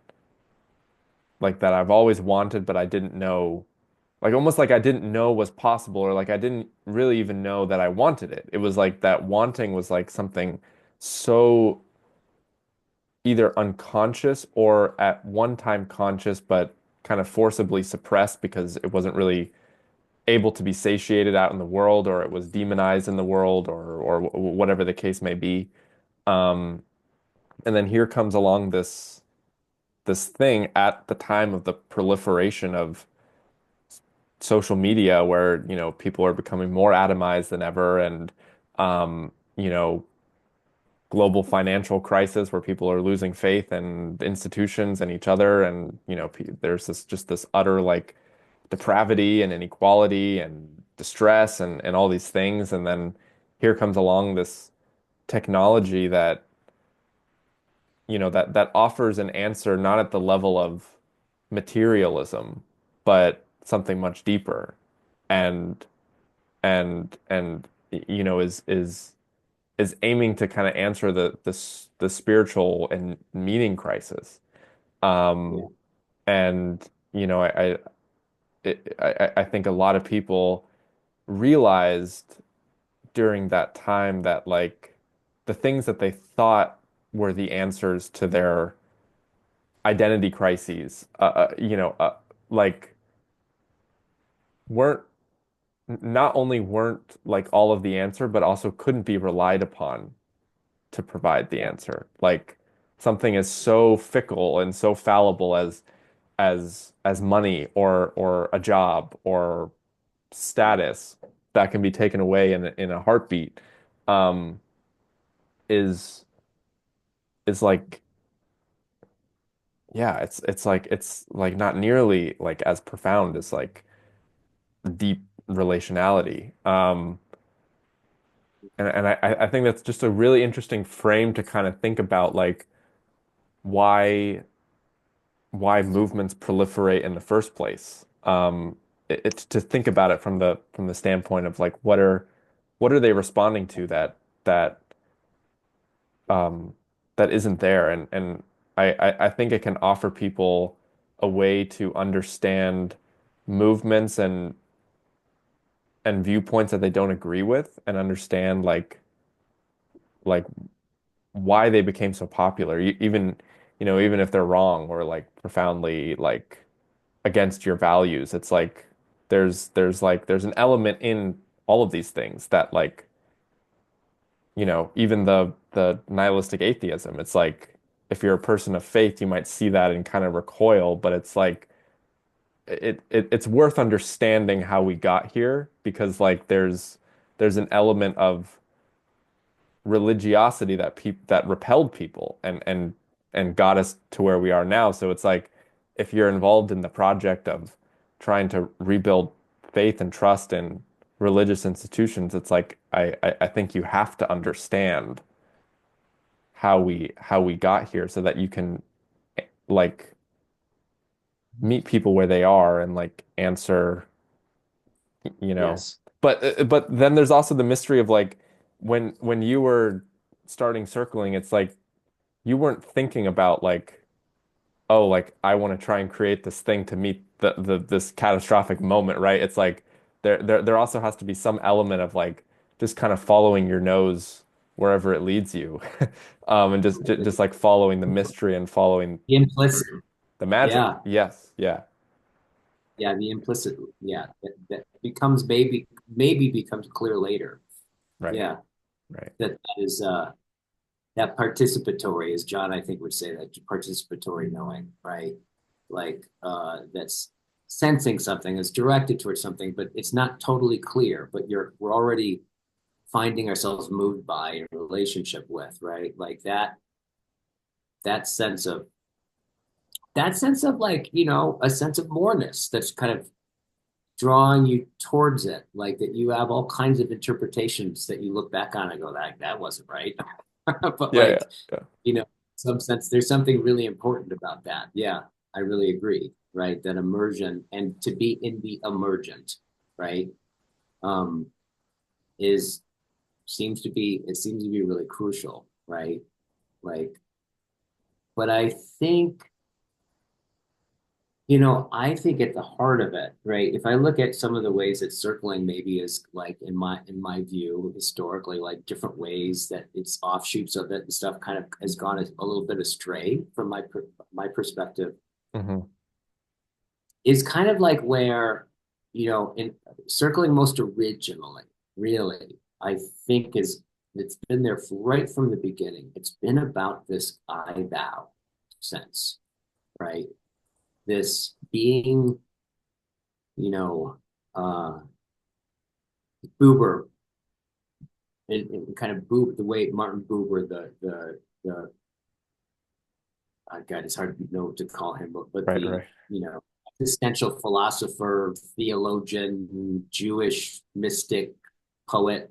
I've always wanted, but I didn't know, like almost like I didn't know was possible, or like I didn't really even know that I wanted it. It was like that wanting was like something so either unconscious or at one time conscious, but kind of forcibly suppressed because it wasn't really able to be satiated out in the world, or it was demonized in the world, or whatever the case may be. Um, and then here comes along this thing at the time of the proliferation of social media where, people are becoming more atomized than ever, and um, you know, global financial crisis where people are losing faith in institutions and each other, and there's this utter like depravity and inequality and distress and all these things. And then here comes along this technology that offers an answer not at the level of materialism, but something much deeper, and is aiming to kind of answer the spiritual and meaning crisis. Um, Yeah. and I think a lot of people realized during that time that like the things that they thought were the answers to their identity crises, like weren't not only weren't like all of the answer, but also couldn't be relied upon to provide the Yeah. answer. Like something is so fickle and so fallible as money or a job or status that can be taken away in a heartbeat, um, is like yeah, it's like not nearly like as profound as like deep relationality. And I think that's just a really interesting frame to kind of think about like why why movements proliferate in the first place. It's to think about it from the standpoint of like what are they responding to that um, that isn't there, and I think it can offer people a way to understand movements and viewpoints that they don't agree with, and understand like why they became so popular, even if they're wrong or like profoundly like against your values. It's like there's an element in all of these things that like, even the nihilistic atheism. It's like if you're a person of faith, you might see that and kind of recoil, but it's like it's worth understanding how we got here, because like there's an element of religiosity that repelled people and got us to where we are now. So it's like if you're involved in the project of trying to rebuild faith and trust in religious institutions, it's like I think you have to understand how we got here so that you can like meet people where they are and like answer, you know. Yes. But then there's also the mystery of like when you were starting circling, it's like you weren't thinking about like, oh, like I want to try and create this thing to meet this catastrophic moment, right? It's like there also has to be some element of like just kind of following your nose wherever it leads you. And just like following the mystery and following The implicit. the magic. Yeah. Yes, yeah, Yeah. The implicit. Yeah. That becomes maybe becomes clear later. right, Yeah. right. That is that participatory, as John I think would say, that participatory knowing, right? Like that's sensing something is directed towards something, but it's not totally clear, but we're already finding ourselves moved by in relationship with, right? Like that sense of that sense of like, a sense of moreness that's kind of drawing you towards it, like that you have all kinds of interpretations that you look back on and go, that wasn't right. But Yeah, yeah, like, yeah. you know, some sense there's something really important about that. Yeah. I really agree, right? That immersion and to be in the emergent, right? Um, is seems to be really crucial, right? Like, but I think, I think at the heart of it, right? If I look at some of the ways that circling maybe is like in my view historically, like different ways that it's offshoots of it and stuff kind of has gone a little bit astray from my perspective, Hmm. is kind of like where, in circling most originally, really, I think it's been there right from the beginning. It's been about this I thou sense, right? This being, you know, uh, Buber, and kind of the way Martin Buber, God, it's hard to know what to call him, but Right, the, right. existential philosopher, theologian, Jewish mystic, poet.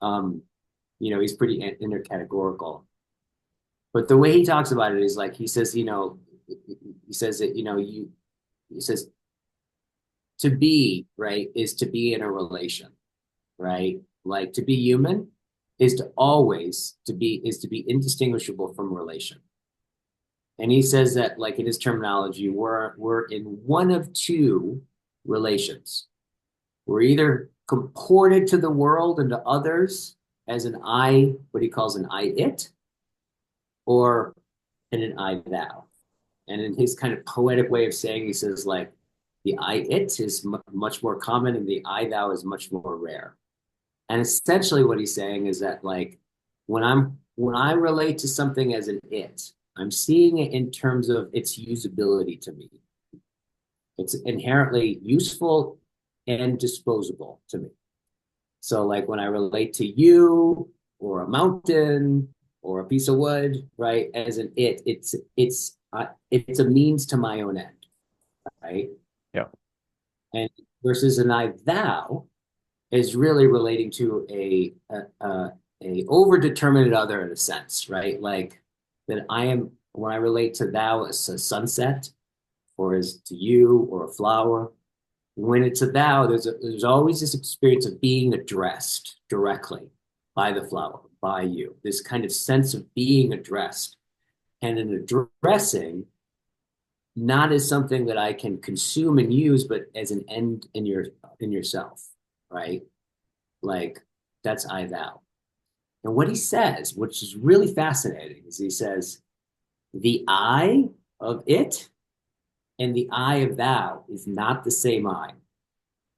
Um, he's pretty intercategorical. But the way he talks about it is like he says, he says that, he says to be, right, is to be in a relation, right? Like to be human is to be indistinguishable from relation. And he says that, like in his terminology, we're in one of two relations. We're either comported to the world and to others as an I, what he calls an I it, or in an I thou. And in his kind of poetic way of saying, he says like the I it is much more common and the I thou is much more rare. And essentially what he's saying is that like when I relate to something as an it, I'm seeing it in terms of its usability to me. It's inherently useful and disposable to me. So like when I relate to you or a mountain or a piece of wood, right, as an it's a means to my own end, right? Yeah. And versus an I thou is really relating to a overdeterminate other in a sense, right? Like that I am when I relate to thou as a sunset or as to you or a flower. When it's a thou, there's always this experience of being addressed directly by the flower, by you. This kind of sense of being addressed, and an addressing not as something that I can consume and use, but as an end in yourself, right? Like that's I thou. And what he says, which is really fascinating, is he says, the I of it and the I of thou is not the same I.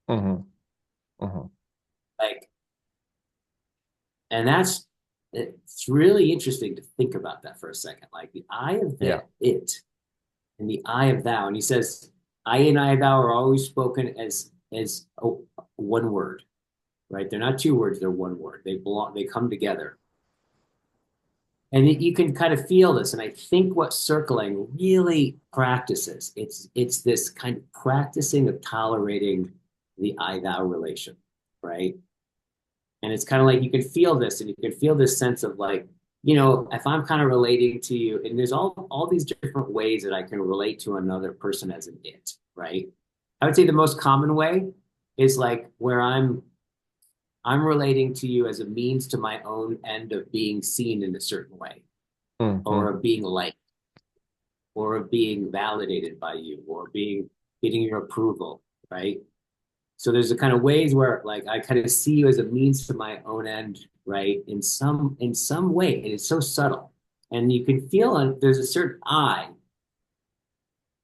Hmm. Hmm. Like, and it's really interesting to think about that for a second. Like the I of Yeah. it and the I of thou. And he says, I and I thou are always spoken as one word, right? They're not two words, they're one word. They come together. And you can kind of feel this. And I think what circling really practices, it's this kind of practicing of tolerating the I thou relation, right? And it's kind of like you can feel this and you can feel this sense of like, if I'm kind of relating to you, and there's all these different ways that I can relate to another person as an it, right? I would say the most common way is like where I'm relating to you as a means to my own end of being seen in a certain way, or Hmm. of being liked, or of being validated by you, or being getting your approval, right? So there's a kind of ways where like I kind of see you as a means to my own end, right? In some way, and it's so subtle, and you can feel there's a certain I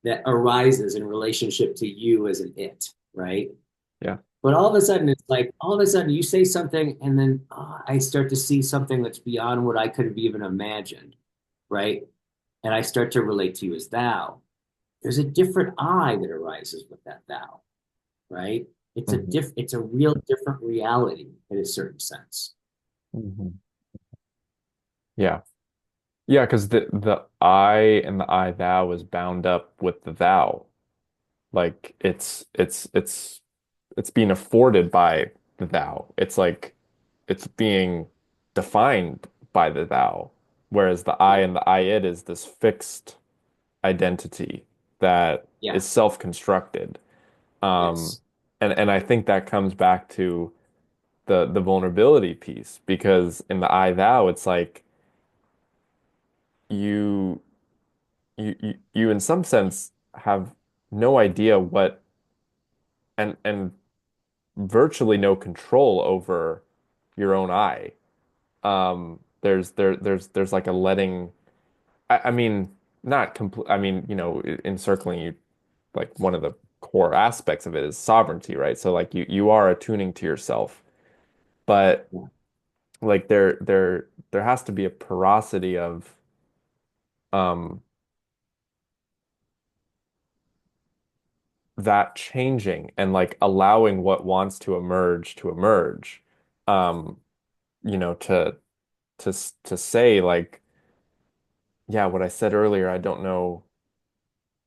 that arises in relationship to you as an it, right? Yeah. But all of a sudden, it's like all of a sudden you say something, and then I start to see something that's beyond what I could have even imagined, right? And I start to relate to you as thou. There's a different I that arises with that thou, right? Hmm. It's a real different reality in a certain sense. Hmm. Yeah. Yeah, because the I and the I thou is bound up with the thou. Like it's being afforded by the thou. It's like it's being defined by the thou. Whereas the I Yeah. and the I it is this fixed identity. that Yeah. is self-constructed. Um, Yes. and I think that comes back to the vulnerability piece because in the I thou, it's like you you in some sense have no idea what and virtually no control over your own I. There's like a letting. I mean, not complete. I mean, encircling you, like one of the core aspects of it is sovereignty, right? So like you are attuning to yourself, but Yeah. like there has to be a porosity of um that changing and like allowing what wants to emerge. Um, to to say like, yeah, what I said earlier, I don't know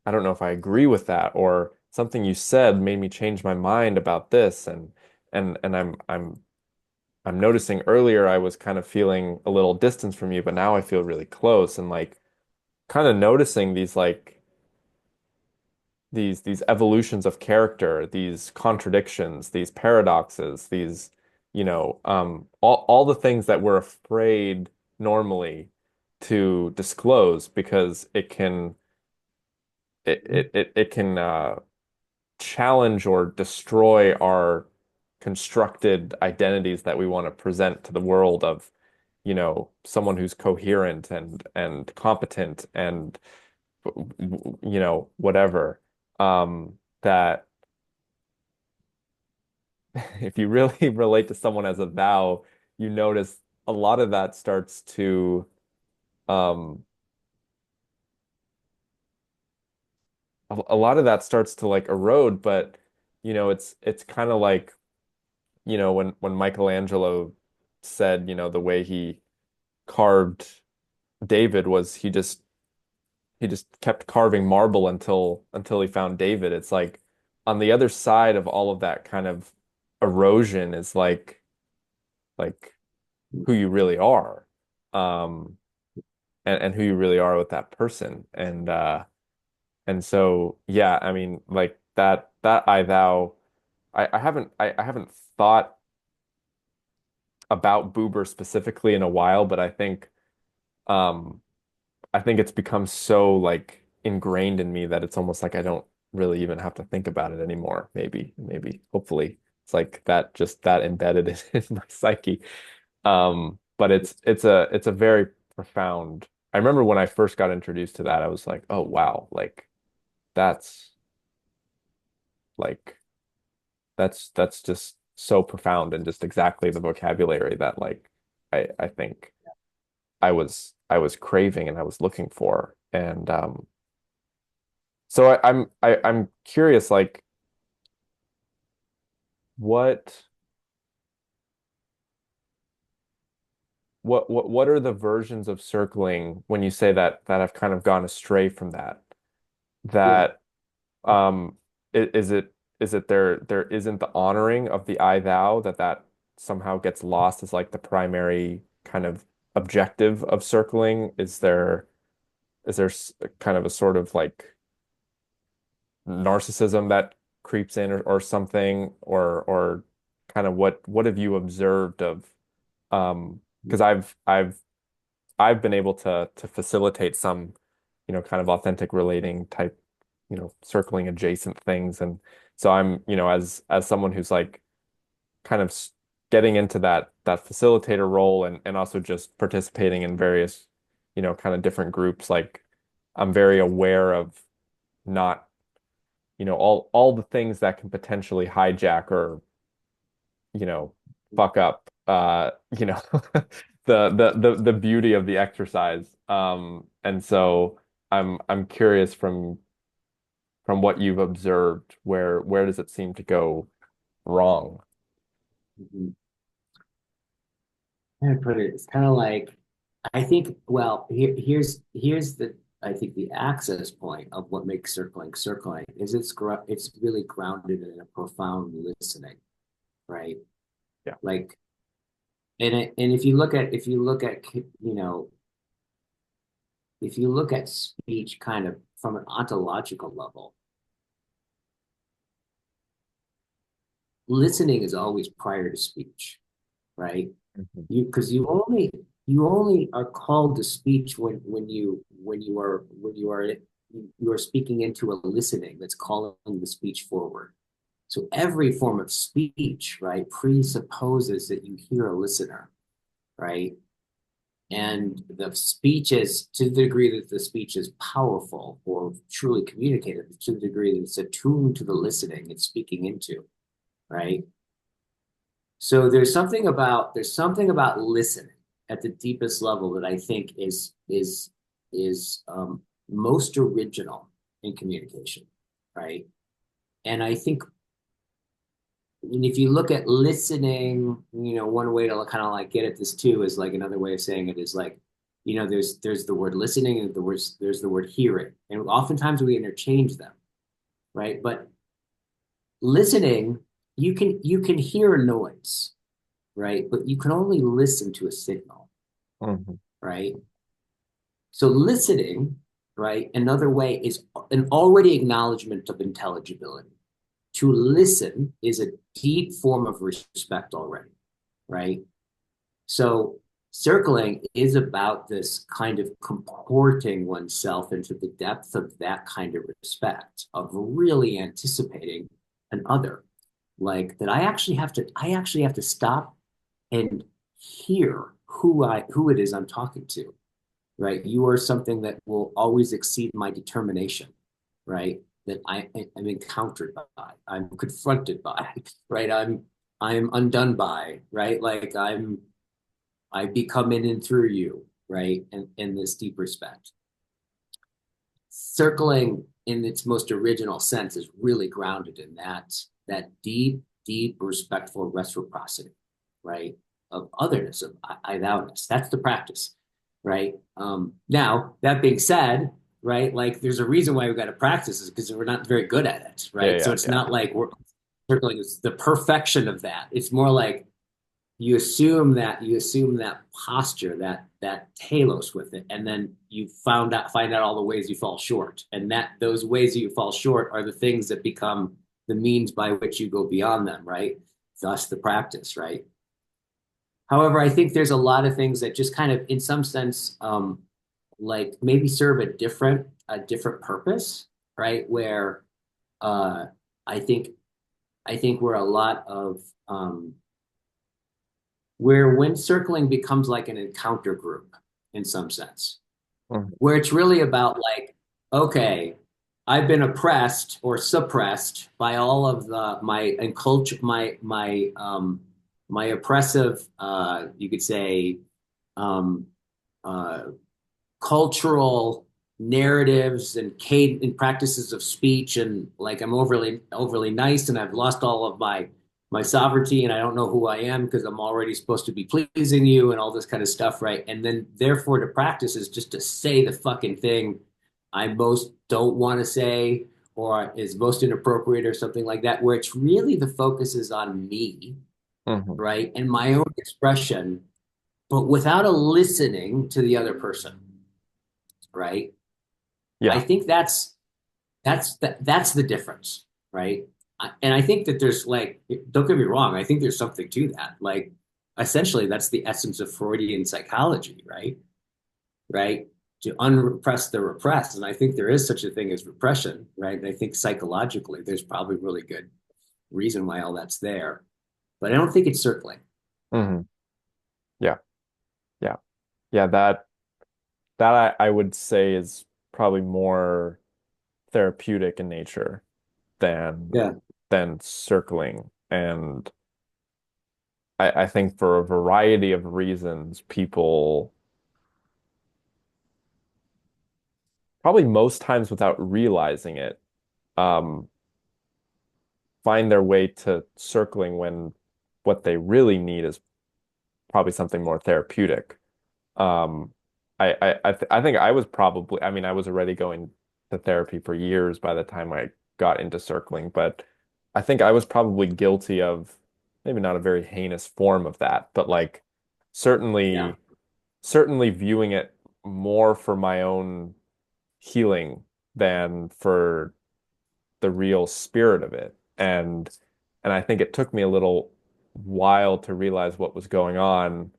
if I agree with that, or something you said made me change my mind about this, and I'm noticing earlier I was kind of feeling a little distance from you, but now I feel really close, and like kind of noticing these like these evolutions of character, these contradictions, these paradoxes, these, all the things that we're afraid normally to disclose because it can challenge or destroy our constructed identities that we want to present to the world of, someone who's coherent and competent and whatever. That if you really relate to someone as a thou, you notice a lot of that starts to um a lot of that starts to like erode, but it's kind of like, when Michelangelo said, the way he carved David was he just kept carving marble until he found David. It's like on the other side of all of that kind of erosion is like who you really are. Um and who you really are with that person. And so yeah, I mean like that I thou I haven't thought about Boober specifically in a while, but um I think it's become so like ingrained in me that it's almost like I don't really even have to think about it anymore. Hopefully it's like that just that embedded in my psyche. But it's a very profound. I remember when I first got introduced to that, I was like, oh wow, like that's like that's just so profound and just exactly the vocabulary that like I think I was craving and I was looking for. And so I'm curious, like what what are the versions of circling when you say that I've kind of gone astray from that? Yeah. That is it there isn't the honoring of the I thou that somehow gets lost as like the primary kind of objective of circling? Is there kind of a sort of like narcissism that creeps in or something or kind of what have you observed of because I've been able to facilitate some kind of authentic relating type circling adjacent things, and so I'm as someone who's like kind of getting into that facilitator role and also just participating in various kind of different groups, like I'm very aware of not all the things that can potentially hijack or fuck up the beauty of the exercise. And so I'm curious from what you've observed, where does it seem to go wrong? Mhm. I put it, it's kind of like, I think, well, here's the, I think the access point of what makes circling is it's really grounded in a profound listening, right? Yeah. Like, and if you look at speech kind of from an ontological level, listening is always prior to speech, right? Mhm. Because you only are called to speech when you are speaking into a listening that's calling the speech forward. So every form of speech, right, presupposes that you hear a listener, right? And the speech is, to the degree that the speech is powerful or truly communicative, to the degree that it's attuned to the listening it's speaking into, right? So there's something about listening at the deepest level that I think is most original in communication, right? And I think, and if you look at listening, one way to kind of like get at this too is like another way of saying it is like, there's the word listening and there's the word hearing, and oftentimes we interchange them, right? But listening, you can hear a noise, right? But you can only listen to a signal, Mhm. right? So listening, right, another way is an already acknowledgement of intelligibility. To listen is a deep form of respect already, right? So circling is about this kind of comporting oneself into the depth of that kind of respect, of really anticipating an other, like that I actually have to stop and hear who it is I'm talking to, right? You are something that will always exceed my determination, right? That am encountered by, I'm confronted by, right? I'm undone by, right? Like I become in and through you, right? And in this deep respect. Circling in its most original sense is really grounded in that deep, deep respectful reciprocity, right? Of otherness, of I thou-ness. That's the practice, right? Now, that being said, right, like there's a reason why we got to practice is because we're not very good at it, Yeah, right? So yeah, it's yeah. not like we're circling is the perfection of that. It's more like you assume that posture, that telos with it, and then you find out all the ways you fall short, and that those ways that you fall short are the things that become the means by which you go beyond them, right? Thus the practice, right? However, I think there's a lot of things that just kind of, in some sense, like maybe serve a different purpose, right? Where uh, I think I think where a lot of where when circling becomes like an encounter group in some sense, Mhm. where it's really about like, okay, I've been oppressed or suppressed by all of my and culture, my oppressive, you could say, um, uh, cultural narratives and practices of speech, and like I'm overly nice and I've lost all of my sovereignty and I don't know who I am because I'm already supposed to be pleasing you and all this kind of stuff, right? And then therefore to practice is just to say the fucking thing I most don't want to say or is most inappropriate or something like that, where it's really the focus is on me, Mhm. right? And my own expression, but without a listening to the other person, right? I Yeah. think that's the difference, right? And I think that there's like, don't get me wrong, I think there's something to that. Like, essentially, that's the essence of Freudian psychology, right? Right? To unrepress the repressed, and I think there is such a thing as repression, right? And I think psychologically, there's probably really good reason why all that's there, but I don't think it's circling. Hmm. Yeah. Yeah. Yeah. That I would say is probably more therapeutic in nature than Yeah, circling. And I think for a variety of reasons, people probably most times without realizing it, um, find their way to circling when what they really need is probably something more therapeutic. Um, I think I was probably, I mean, I was already going to therapy for years by the time I got into circling, but I think I was probably guilty of maybe not a very heinous form of that, but like yeah, certainly certainly viewing it more for my own healing than for the real spirit of it. And I think it took me a little while to realize what was going on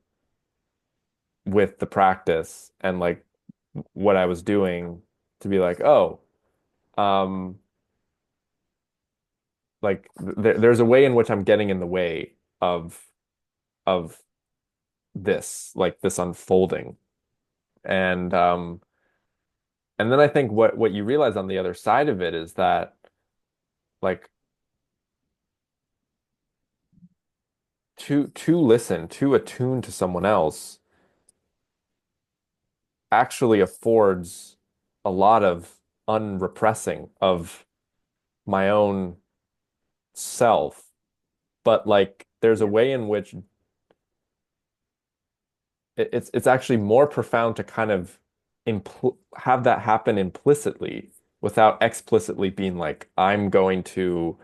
with the practice and like what I was doing to be like, oh, um, like there's a way in which I'm getting in the way of of this, like this unfolding. And and then I think what you realize on the other side of it is that like to listen, to attune to someone else actually affords a lot of unrepressing of my own self. But like there's a Yeah, way in which it's actually more profound to kind of impl have that happen implicitly without explicitly being like, I'm going to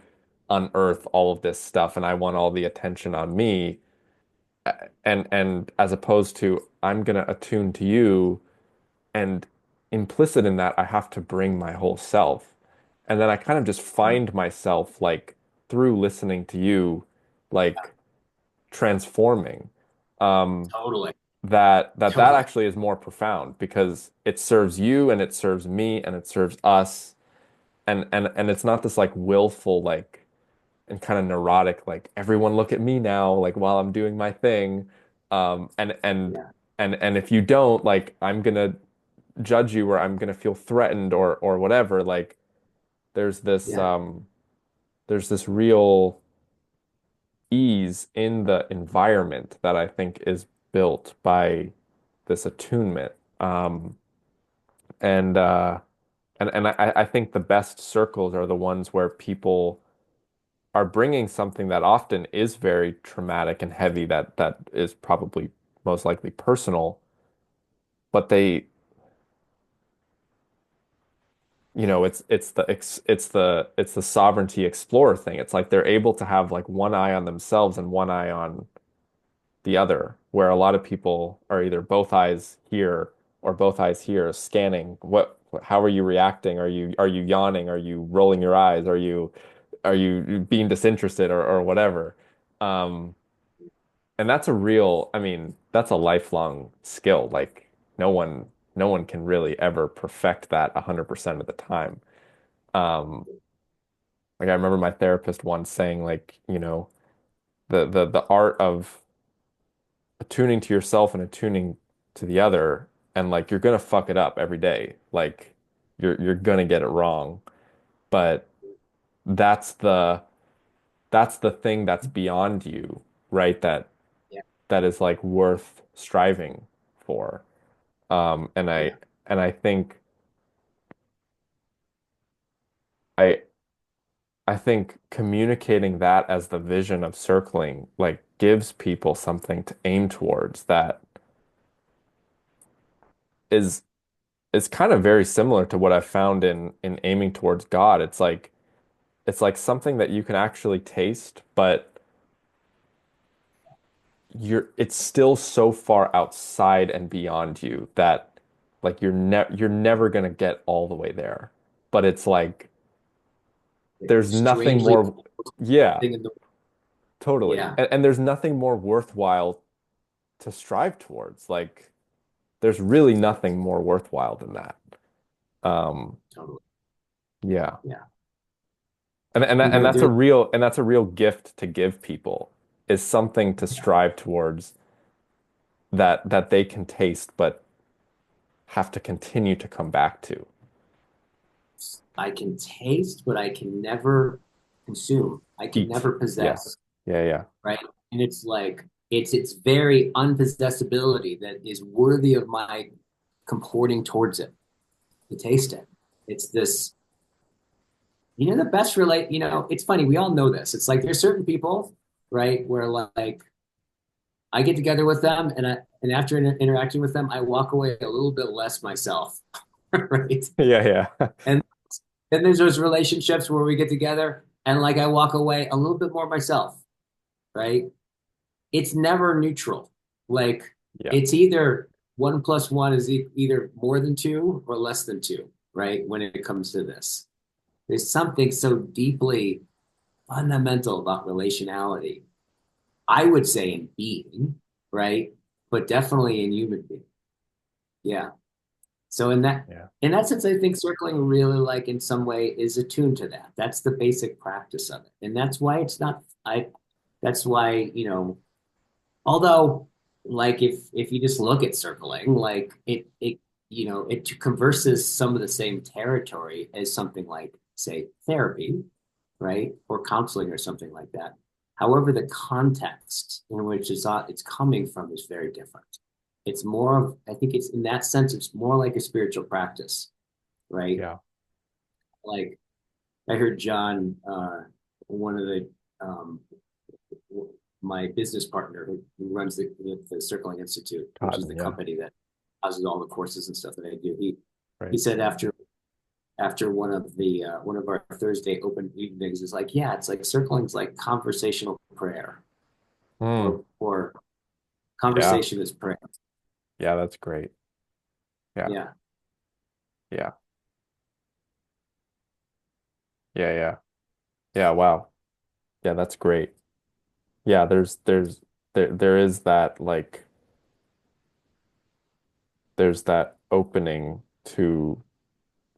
unearth all of this stuff and I want all the attention on me. And as opposed to I'm gonna attune to you, and implicit in that I have to bring my whole self. And then I kind of just find myself like through listening to you, like transforming. Um, totally, that totally. actually is more profound because it serves you and it serves me and it serves us. And it's not this like willful like and kind of neurotic like everyone look at me now like while I'm doing my thing. Um, and and Yeah, and if you don't, like I'm gonna judge you or I'm gonna feel threatened or whatever. Like there's this yeah, there's this real ease in the environment that I think is built by this attunement. And I think the best circles are the ones where people are bringing something that often is very traumatic and heavy that is probably most likely personal, but they, you know, it's the sovereignty explorer thing. It's like they're able to have like one eye on themselves and one eye on the other, where a lot of people are either both eyes here or both eyes here scanning. How are you reacting? Are you yawning? Are you rolling your eyes? Are you being disinterested or whatever? Um, and that's a real, I mean, that's a lifelong skill. Like no one can really ever perfect that 100% of the time. Um, like I remember my therapist once saying like, you know, the art of attuning to yourself and attuning to the other, and like you're gonna fuck it up every day. Like you're gonna get it wrong. But that's the that's the thing that's beyond you, right? yeah, That is like worth striving for. Um, and I yeah. and I think I I think communicating that as the vision of circling like gives people something to aim towards that is is kind of very similar to what I've found in aiming towards God. It's like something that you can actually taste, but it's still so far outside and beyond you that like you're never gonna get all the way there. But it's like there's nothing Strangely more, yeah, thing in the totally. yeah, And there's nothing more worthwhile to strive towards. Like there's really nothing more worthwhile than that. Um, totally. yeah. Yeah. And You know, that's a there real gift to give people is something to strive towards that they can taste but have to continue to come back to. I can taste, but I can never consume. I can Eat. never Yeah. possess, Yeah, yeah. right? And it's like it's very unpossessibility that is worthy of my comporting towards it, to taste it. It's this, the best relate, it's funny, we all know this. It's like there's certain people, right, where like I get together with them and after interacting with them, I walk away a little bit less myself, right? Yeah, yeah. And then there's those relationships where we get together and like I walk away a little bit more myself, right? It's never neutral. Like Yeah. it's either one plus one is either more than two or less than two. right? When it comes to this, there's something so deeply fundamental about relationality. I would say in being, right? But definitely in human being. Yeah. So Yeah. in that sense, I think circling really like in some way is attuned to that. That's the basic practice of it. And that's why it's not I that's why, although like if you just look at circling, like it converses some of the same territory as something like, say, therapy, right? Or counseling or something like that. However, the context in which it's coming from is very different. It's more of, I think it's in that sense, it's more like a spiritual practice, right? Yeah. Like I heard John, one of the um, my business partner who runs the Circling Institute, which is Cotton. the Yeah. company that houses all the courses and stuff that I do. He Right. said after one of our Thursday open evenings is like, yeah, it's like circling's like conversational prayer, Mm. or Yeah. conversation is prayer. Yeah. That's great. Yeah. Yeah. Yeah. Yeah. Yeah. Yeah. Wow. Yeah. That's great. Yeah. There is that like, there's that opening to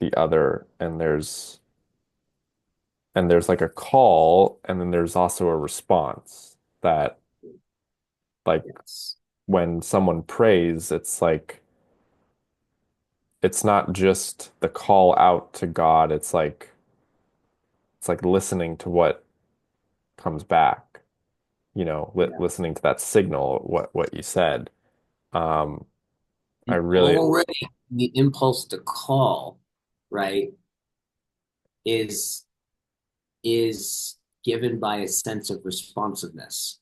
the other, and there's like a call, and then there's also a response that, like, Yes. when someone prays, it's not just the call out to God. It's like listening to what comes back, Yeah. listening to that signal, what you said. Um, I And really, already the impulse to call, right, is is given by a sense of responsiveness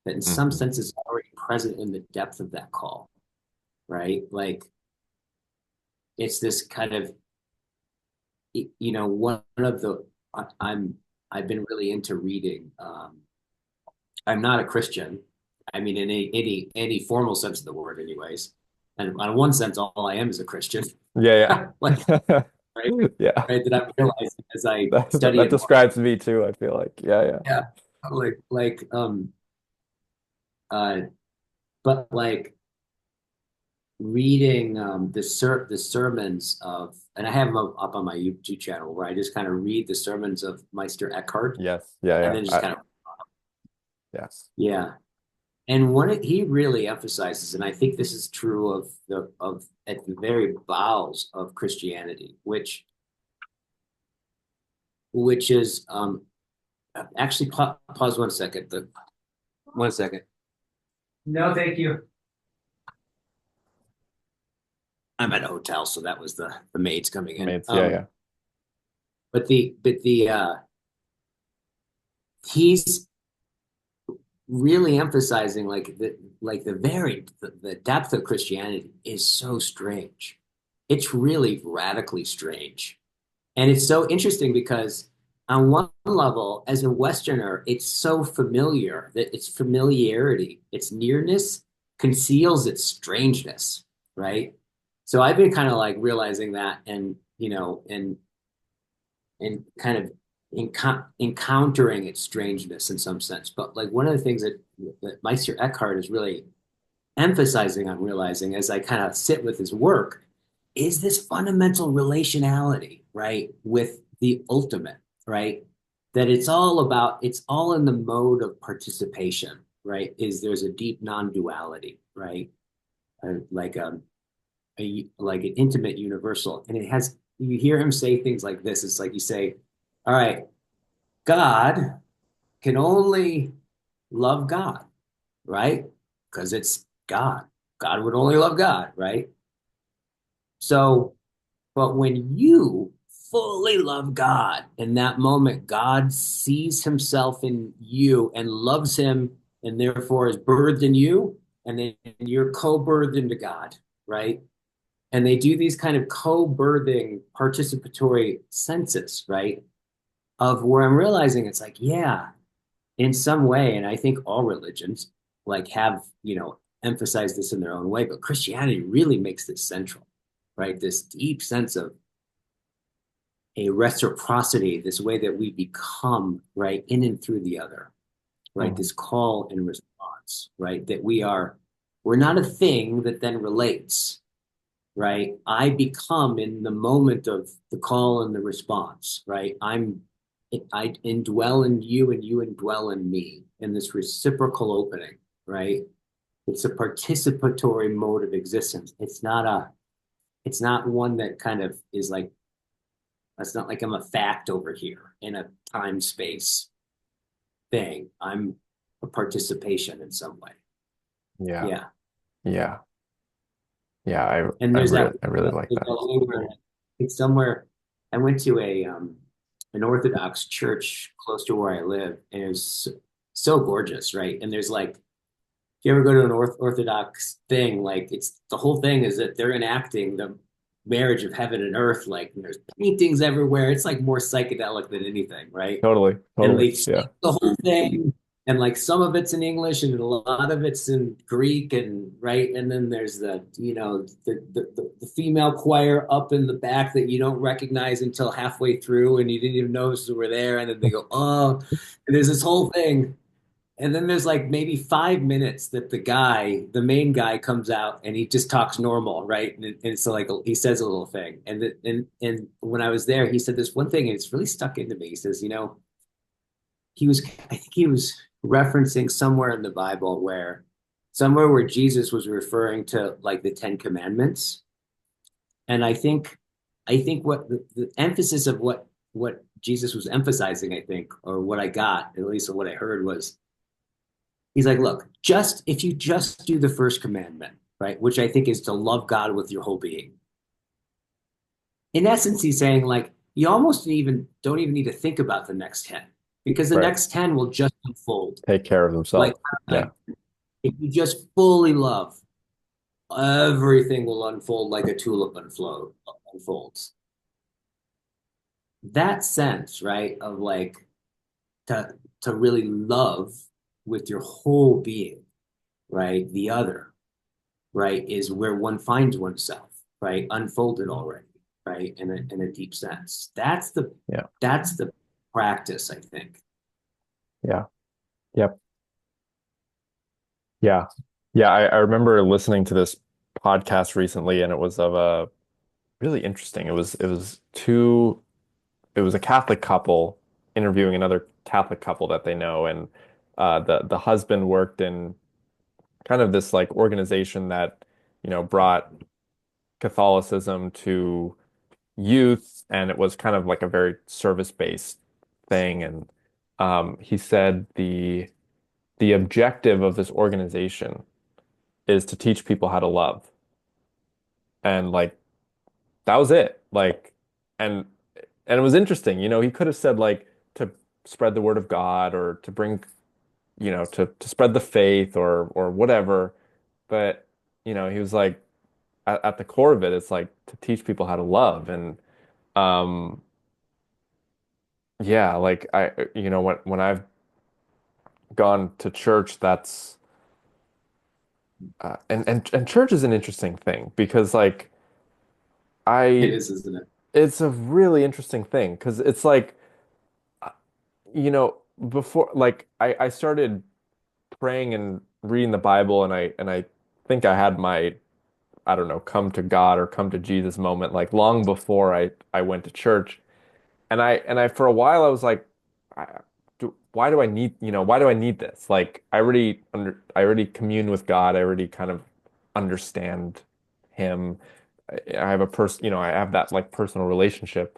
that in some Mhm. sense is already present in the depth of that call, right? Like it's this kind of, one of the, I'm, I've been really into reading. I'm not a Christian. I mean, in any formal sense of the word, anyways. And on one sense, all I am is a Christian. Yeah, Like, yeah. right, Yeah. right, that I'm realizing as I study That it more. describes me too, I feel like. Yeah, yeah. Yeah, uh, but like reading the sermons of, and I have them up on my YouTube channel where I just kind of read the sermons of Meister Eckhart, Yes. Yeah, and yeah. then just kind of, Yes. yeah. And what he really emphasizes, and I think this is true of at the very bowels of Christianity, which is actually pause 1 second. The 1 second. No, thank you. I'm at a hotel, so that was the maids coming in. Mates. Yeah, yeah. But he's really emphasizing the depth of Christianity is so strange. It's really radically strange. And it's so interesting because on one level, as a Westerner, it's so familiar that its familiarity, its nearness conceals its strangeness, right? So I've been kind of like realizing that and kind of encountering its strangeness in some sense. But like one of the things that Meister Eckhart is really emphasizing on realizing as I kind of sit with his work is this fundamental relationality, right, with the ultimate, right? That it's all in the mode of participation, right? Is there's a deep non-duality, right? Like like an intimate universal. And it has, you hear him say things like this. It's like you say, all right, God can only love God, right? Because it's God. God would only love God, right? So, but when you fully love God, in that moment, God sees himself in you and loves him and therefore is birthed in you. And then you're co-birthed into God, right? And they do these kind of co-birthing participatory senses, right? Of where I'm realizing it's like, yeah, in some way, and I think all religions like have, emphasized this in their own way, but Christianity really makes this central, right? This deep sense of a reciprocity, this way that we become, right, in and through the other, right? Mhm. This call and response, right? That we're not a thing that then relates, right? I become in the moment of the call and the response, right? I indwell in you and you indwell in me in this reciprocal opening, right? It's a participatory mode of existence. It's not one that kind of is like, it's not like I'm a fact over here in a time space thing. I'm a participation in some way. Yeah. Yeah. Yeah. Yeah. And there's that, I really like there's that. that way where it's somewhere. I went to a an Orthodox church close to where I live, and it was so gorgeous, right? And there's like, if you ever go to an Orthodox thing, like it's the whole thing is that they're enacting the marriage of heaven and earth, like and there's paintings everywhere. It's like more psychedelic than anything, right? Totally. And Totally. they sing Yeah. the whole thing, and like some of it's in English and a lot of it's in Greek, and right, and then there's the the female choir up in the back that you don't recognize until halfway through, and you didn't even notice they were there, and then they go, oh, and there's this whole thing. And then there's like maybe 5 minutes that the main guy comes out and he just talks normal, right? And so like he says a little thing. And when I was there, he said this one thing and it's really stuck into me. He says, I think he was referencing somewhere where Jesus was referring to like the Ten Commandments. And I think what the emphasis of what Jesus was emphasizing, I think, or what I got, at least what I heard was he's like, look, just if you just do the first commandment, right, which I think is to love God with your whole being. In essence, he's saying like you almost even don't even need to think about the next 10 because the Right. next 10 will just unfold. Take care of Like, themselves. Yeah. like if you just fully love, everything will unfold like a tulip unfolds. That sense, right, of like to really love with your whole being, right, the other, right, is where one finds oneself, right, unfolded already, right, in a deep sense. Yeah. That's the practice, I think. Yeah. Yep. Yeah. Yeah. I remember listening to this podcast recently and it was of a really interesting. It was a Catholic couple interviewing another Catholic couple that they know, and the husband worked in kind of this like organization that, brought Catholicism to youth, and it was kind of like a very service-based thing. And he said the objective of this organization is to teach people how to love, and like that was it. Like, and and it was interesting. He could have said like to spread the word of God or to bring, to spread the faith or whatever. But, he was like at the core of it, it's like to teach people how to love. And um yeah, like when I've gone to church, that's and church is an interesting thing because like It I is, isn't it? it's a really interesting thing because it's like you know before like I started praying and reading the Bible, and I think I had my, I don't know, come to God or come to Jesus moment like long before I went to church. And I for a while I was like, why do I need, why do I need this? Like I already commune with God. I already kind of understand him. I have a person, I have that like personal relationship.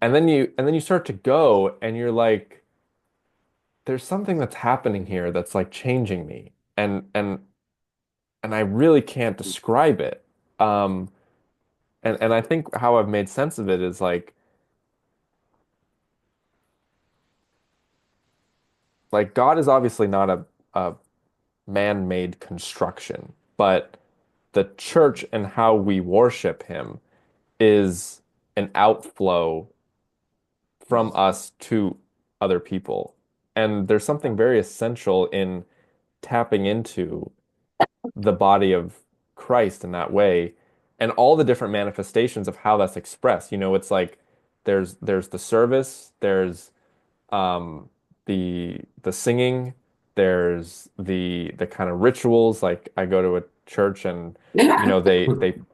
And then you start to go and you're like, there's something that's happening here that's like changing me. And I really can't describe it. Um, and I think how I've made sense of it is like God is obviously not a man-made construction, but the church and how we worship him is an outflow from us to other people. And there's something very essential in tapping into the body of Christ in that way and all the different manifestations of how that's expressed. It's like there's the service, there's um the singing, there's the kind of rituals. Like I go to a church and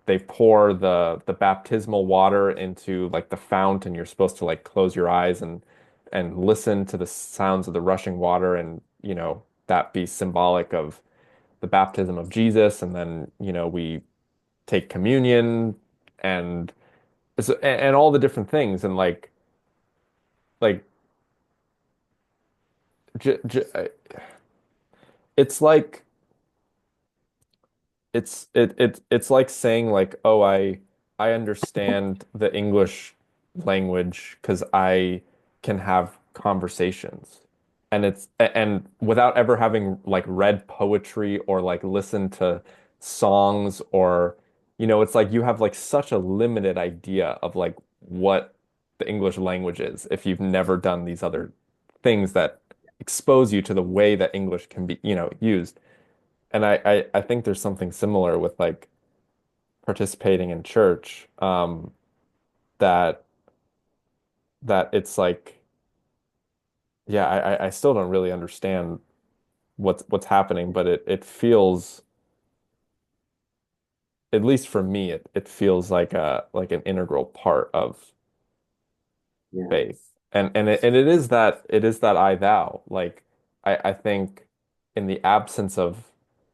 they pour the baptismal water into like the fount, and you're supposed to like close your eyes and listen to the sounds of the rushing water, and that be symbolic of the baptism of Jesus. And then we take communion, and and all the different things, and like j j it's like it's like saying like, oh, I understand the English language because I can have conversations. And without ever having like read poetry or like listened to songs, or it's like you have like such a limited idea of like what the English language is if you've never done these other things that expose you to the way that English can be, used. And I think there's something similar with like participating in church, that it's like, yeah, I still don't really understand what's happening, but it feels, at least for me, it feels like an integral part of Yeah, faith. And it is that I thou. Like I think in the absence of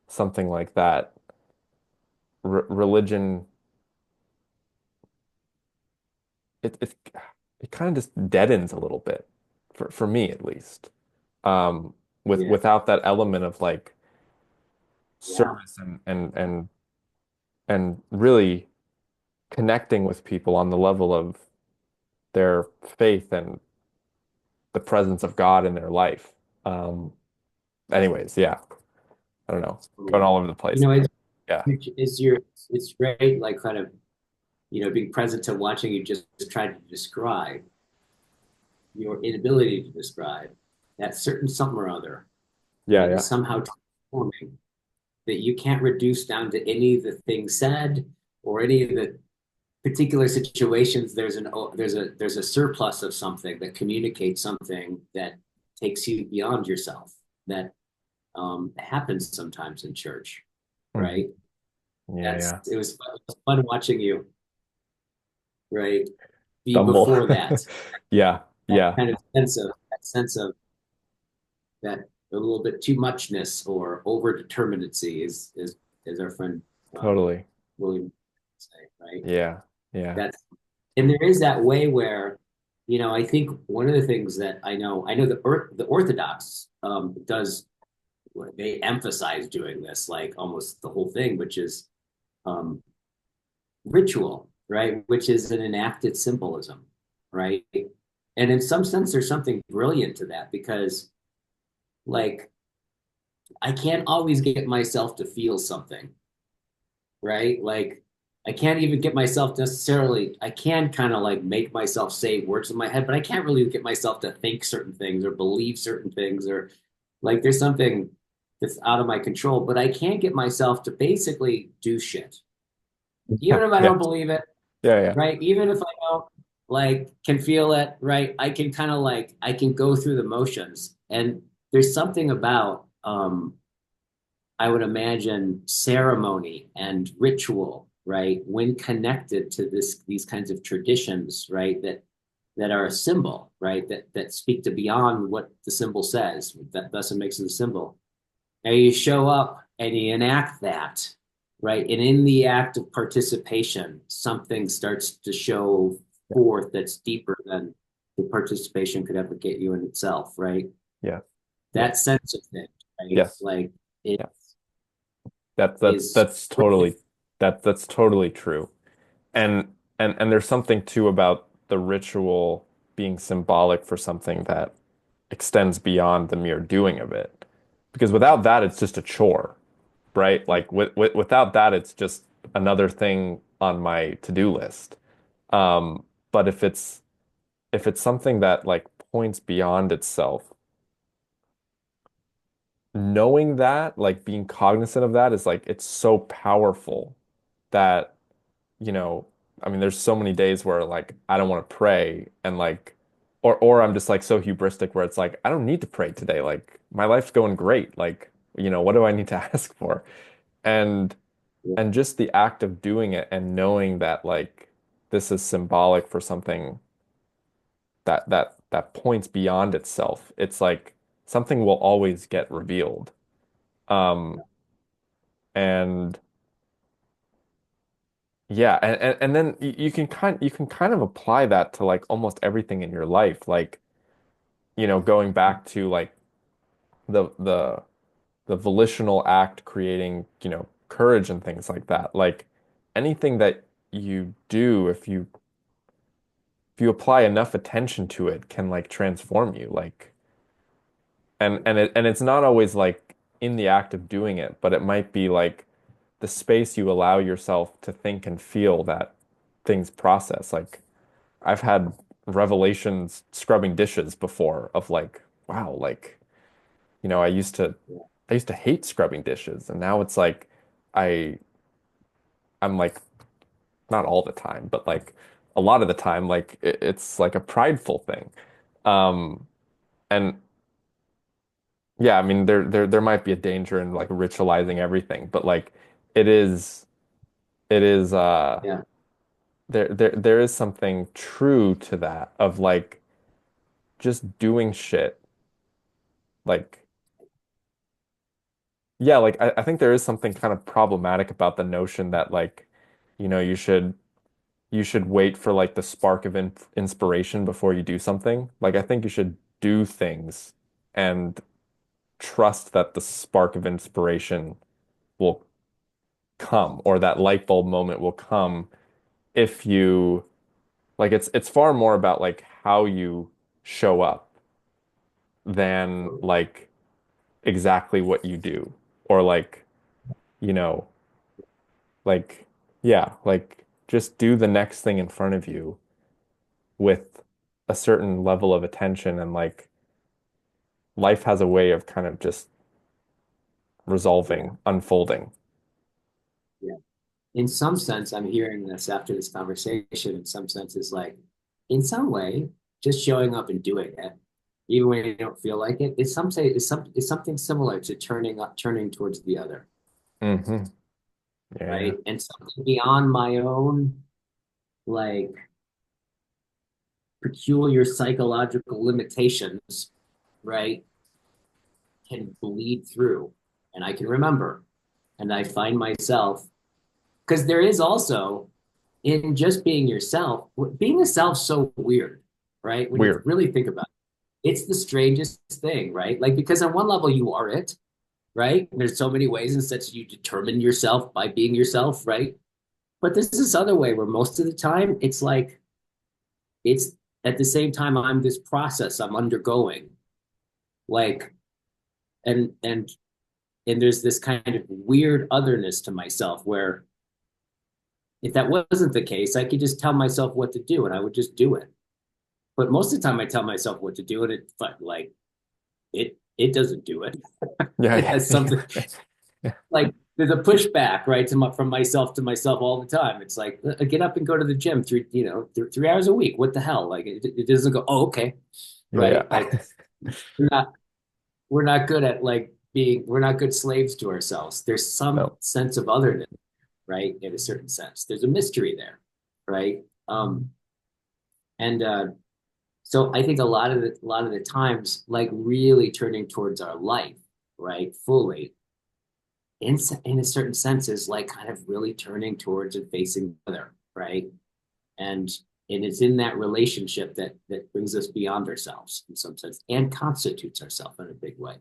something like that, religion, it it kind of just deadens a little bit, for me at least. yeah, Without that element of like yeah. service and really connecting with people on the level of their faith and the presence of God in their life. Um, anyways, yeah, I don't know, going Totally. all over the You place, know, but yeah, it's great, like kind of, being present to watching you just try to describe your inability to describe that certain something or other yeah, that is yeah, somehow transforming, that you can't reduce down to any of the things said or any of the particular situations. There's a surplus of something that communicates something that takes you beyond yourself, that happens sometimes in church, hmm right? yeah, That's yeah, it was fun watching you, right, be stumble, before that, yeah, that yeah, kind of sense of that a little bit too muchness or over determinacy, is our friend um, totally, William say, right? yeah, yeah, That's And there is that way where, I think one of the things that I know the Orthodox does, they emphasize doing this like almost the whole thing, which is um, ritual, right? Which is an enacted symbolism, right? And in some sense, there's something brilliant to that because, like, I can't always get myself to feel something, right? Like, I can't even get myself necessarily, I can kind of like make myself say words in my head, but I can't really get myself to think certain things or believe certain things, or like there's something that's out of my control, but I can't get myself to basically do shit. Even if I yeah, don't believe it, yeah, yeah, right? Even if I don't like can feel it, right? I can kind of like I can go through the motions. And there's something about I would imagine ceremony and ritual, right? When connected to these kinds of traditions, right? That are a symbol, right? That speak to beyond what the symbol says. That thus it makes it a symbol. Now you show up and you enact that, right? And in the act of participation, something starts to show forth that's deeper than the participation could ever get you in itself, right? yeah, yeah, That sense of things, right? yes, Like it yeah. That that's is that's brilliant. totally that's totally true. And there's something too about the ritual being symbolic for something that extends beyond the mere doing of it. Because without that, it's just a chore, right? Like without that, it's just another thing on my to-do list. But if it's something that like points beyond itself, knowing that, like being cognizant of that is like it's so powerful that, you know, I mean, there's so many days where like I don't want to pray and like or I'm just like so hubristic where it's like I don't need to pray today. Like my life's going great. Like, what do I need to ask for? And Yeah, and just the act of doing it and knowing that like this is symbolic for something that points beyond itself. It's like something will always get revealed. Um and Yeah, and then you can kind of apply that to like almost everything in your life. Like, going back to like the the the volitional act creating, courage and things like that. Like anything that you do, if you apply enough attention to it, can like transform you. Like and it's not always like in the act of doing it, but it might be like the space you allow yourself to think and feel that things process. Like I've had revelations scrubbing dishes before of like, wow, like, I used to yeah, I used to hate scrubbing dishes and now it's like I I'm like not all the time, but like a lot of the time like it's like a prideful thing. Um and yeah, I mean there might be a danger in like ritualizing everything, but like it is it is yeah, there is something true to that of like just doing shit like yeah, like I think there is something kind of problematic about the notion that like, you should wait for like the spark of inspiration before you do something. Like I think you should do things and trust that the spark of inspiration will come or that light bulb moment will come if you like it's far more about like how you show up than totally. like exactly what you do or like, you know, like, yeah, like just do the next thing in front of you with a certain level of attention and like life has a way of kind of just Yeah, resolving, unfolding. yeah. In some sense, I'm hearing this after this conversation. In some sense, is like, in some way, just showing up and doing it, even when you don't feel like it, is some say is something similar to turning towards the other, Hmm. Yeah, yeah. right? And something beyond my own like peculiar psychological limitations, right, can bleed through, and I can remember, and I find myself because there is also in just being yourself, being a self so weird, right? When you Weird. really think about it, it's the strangest thing, right? Like, because on one level, you are it, right? And there's so many ways in such you determine yourself by being yourself, right? But there's this other way where most of the time it's like, it's at the same time, I'm this process I'm undergoing, like, and, and, and there's this kind of weird otherness to myself where if that wasn't the case, I could just tell myself what to do and I would just do it. But most of the time, I tell myself what to do, and it like it doesn't do it. It Yeah, has something yeah. like there's a pushback right from myself to myself all the time. It's like get up and go to the gym 3 hours a week. What the hell? Like it doesn't go. Oh, okay, Yeah. right. Like we're not we're not good at like being we're not good slaves to ourselves. There's some No. sense of otherness, right? In a certain sense, there's a mystery there, right? And So I think a lot of the times, like really turning towards our life, right, fully, in a certain sense, is like kind of really turning towards and facing the other, right, and and it's in that relationship that brings us beyond ourselves in some sense and constitutes ourselves in a big way.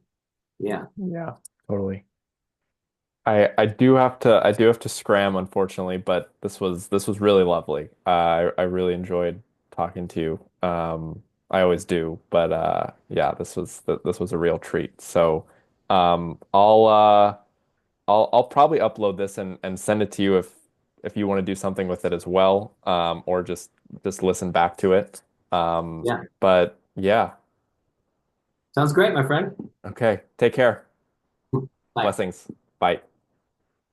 Yeah, Yeah, totally. I do have to scram unfortunately, but this was really lovely. I really enjoyed talking to you. I always do, but yeah, this was a real treat. So, I'll probably upload this and send it to you if you want to do something with it as well, or just listen back to it. yeah, But yeah, sounds great, my friend. okay. Take care. Bye. Blessings. Bye.